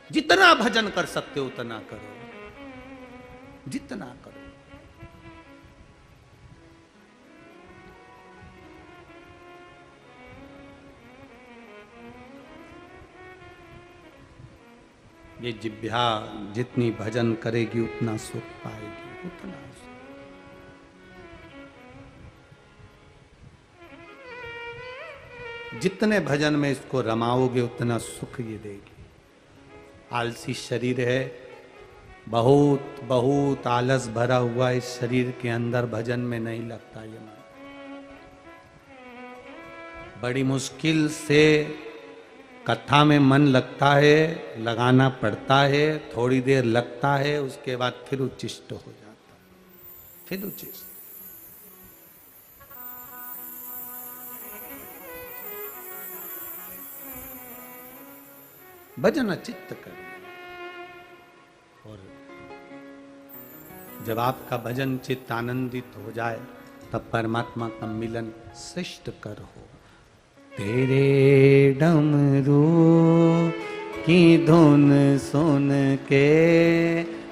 जितना भजन कर सकते हो उतना करो, जितना करो। ये जिह्वा जितनी भजन करेगी उतना सुख पाएगी, उतना सुख। जितने भजन में इसको रमाओगे उतना सुख ये देगी। आलसी शरीर है, बहुत बहुत आलस भरा हुआ इस शरीर के अंदर, भजन में नहीं लगता ये मन। बड़ी मुश्किल से कथा में मन लगता है, लगाना पड़ता है, थोड़ी देर लगता है, उसके बाद फिर उच्चिष्ट हो जाता है, फिर उच्चिष्ट। भजन चित्त कर, और जब आपका भजन चित्त आनंदित हो जाए तब परमात्मा का मिलन श्रेष्ठ कर हो। तेरे डमरू की धुन सुन के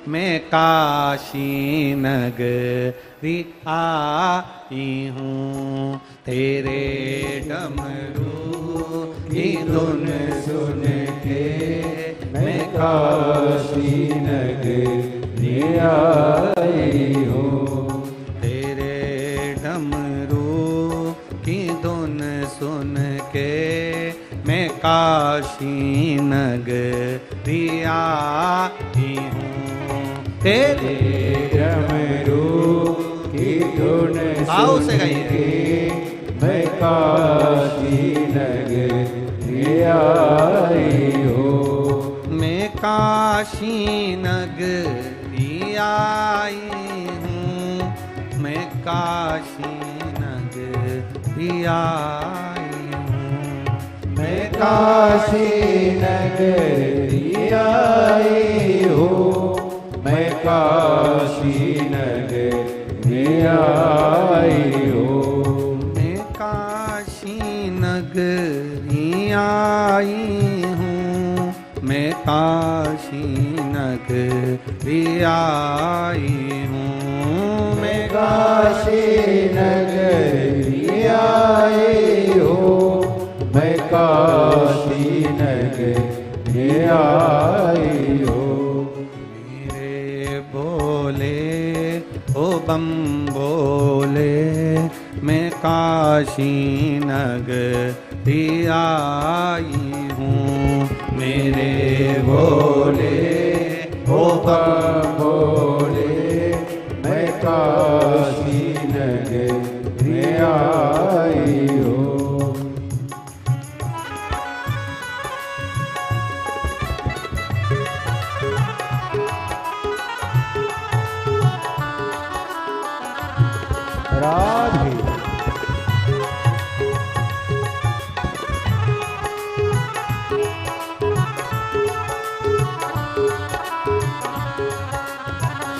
मैं काशी नगरी आई हूँ, तेरे डमरू की धुन सुन के मैं काशी नगरी आई हूँ, तेरे डमरू की धुन सुन के मैं काशी नगरी आई हूँ, तेरे डमरू की धुन भाव से सुन गाइए। के मैं काशी नगरी आई हूँ, मैं काशी नगरी आई हूँ, मैं काशी नगरी आई हूँ, मैं काशी नगरी आई हूँ, मैं काशी नगरी आई हूँ, मैं काशी नगरी आई हूँ, मैं काशी नगरी आई हूँ, मैं काशी नगरी आई हूँ, मैं काशी नगरी आई हूँ। मेरे बोले ओ बम बोले, मैं काशी नगरी आई हूँ, मेरे बोले ओ बम बोले, मैं काशी नगरी आई हूँ। राधे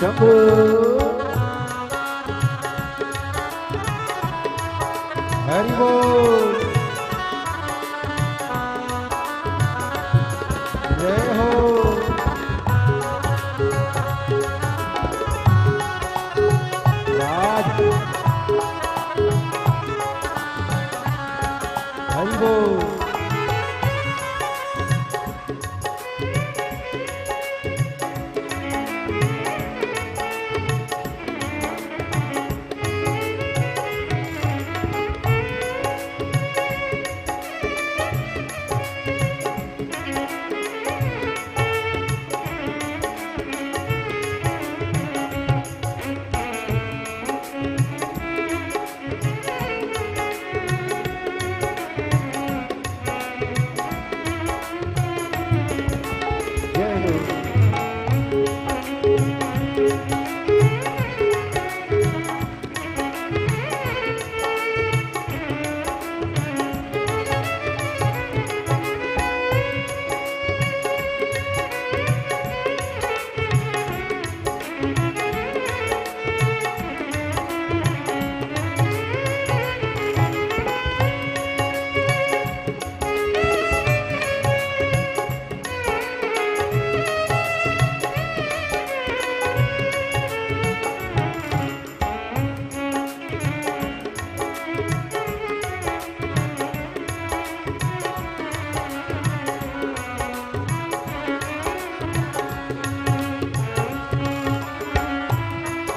शंभू हरि बोल जय हो राधे हरि बोल जय हो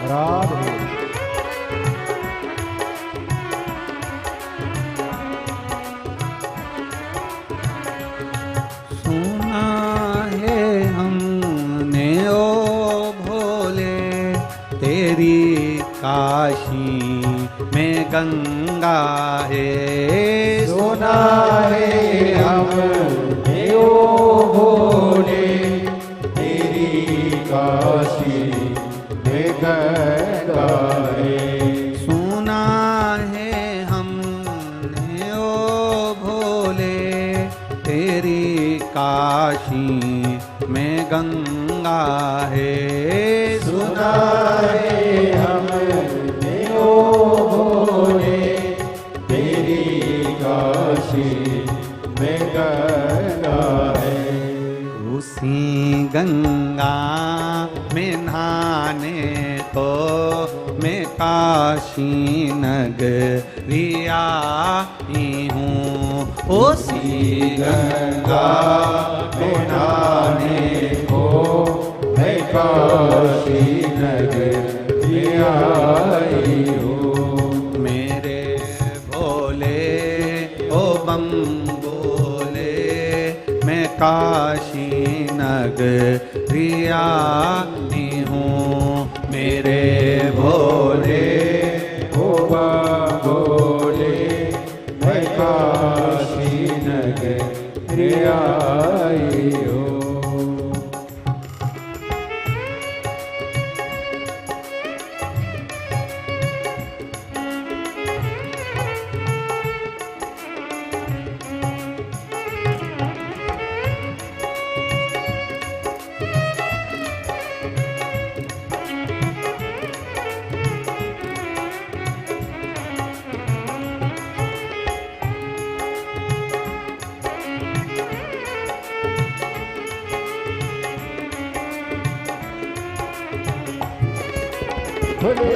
राधे सुना है हमने ओ भोले, तेरी काशी में गंगा है, सुना है हमने ओ भोले, तेरी काशी में गंगा है। सुना है हमने ओ भोले, तेरी काशी में गंगा है, सुना है हमने ओ भोले, तेरी काशी में गंगा है। उसी गंगा में नहाने को मैं काशी नगरी आई हूँ, उसी गंगा में नहाने को मैं काशी नगरी आई हूँ। मेरे भोले ओ बम बोले, मैं काशी नगरी आई हूँ, मेरे भोले ओ बम बोले, मैं काशी नगरी आई हूँ। भोले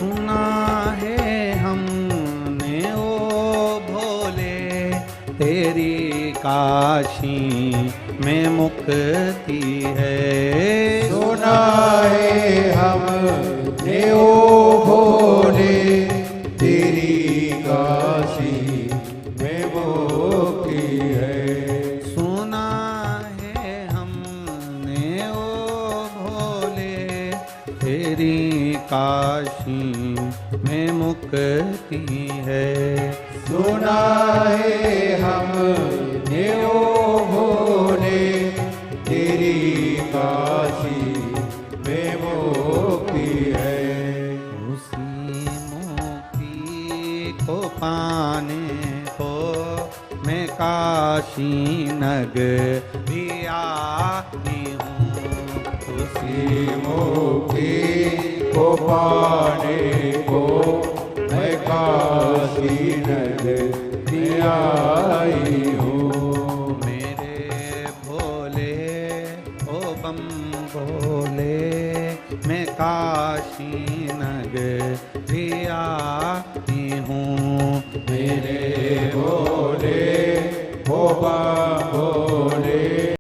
सुना है हमने ओ भोले तेरी काशी में मुक्ति है। सुना है हमने ओ भोले तेरी काशी में मुक्ति है। सुना है हमने ओ भोले तेरी काशी में मुक्ति है। सुना है हमने ओ भोले तेरी काशी में मुक्ति है। उसी मुक्ति को पाने को मैं काशी नगरी आई हूँ। उसी मुक्ति को पाने को मैं काशी नगरी आई हूँ। मेरे भोले ओ बम भोले मैं काशी नगरी आई हूँ। मेरे भोले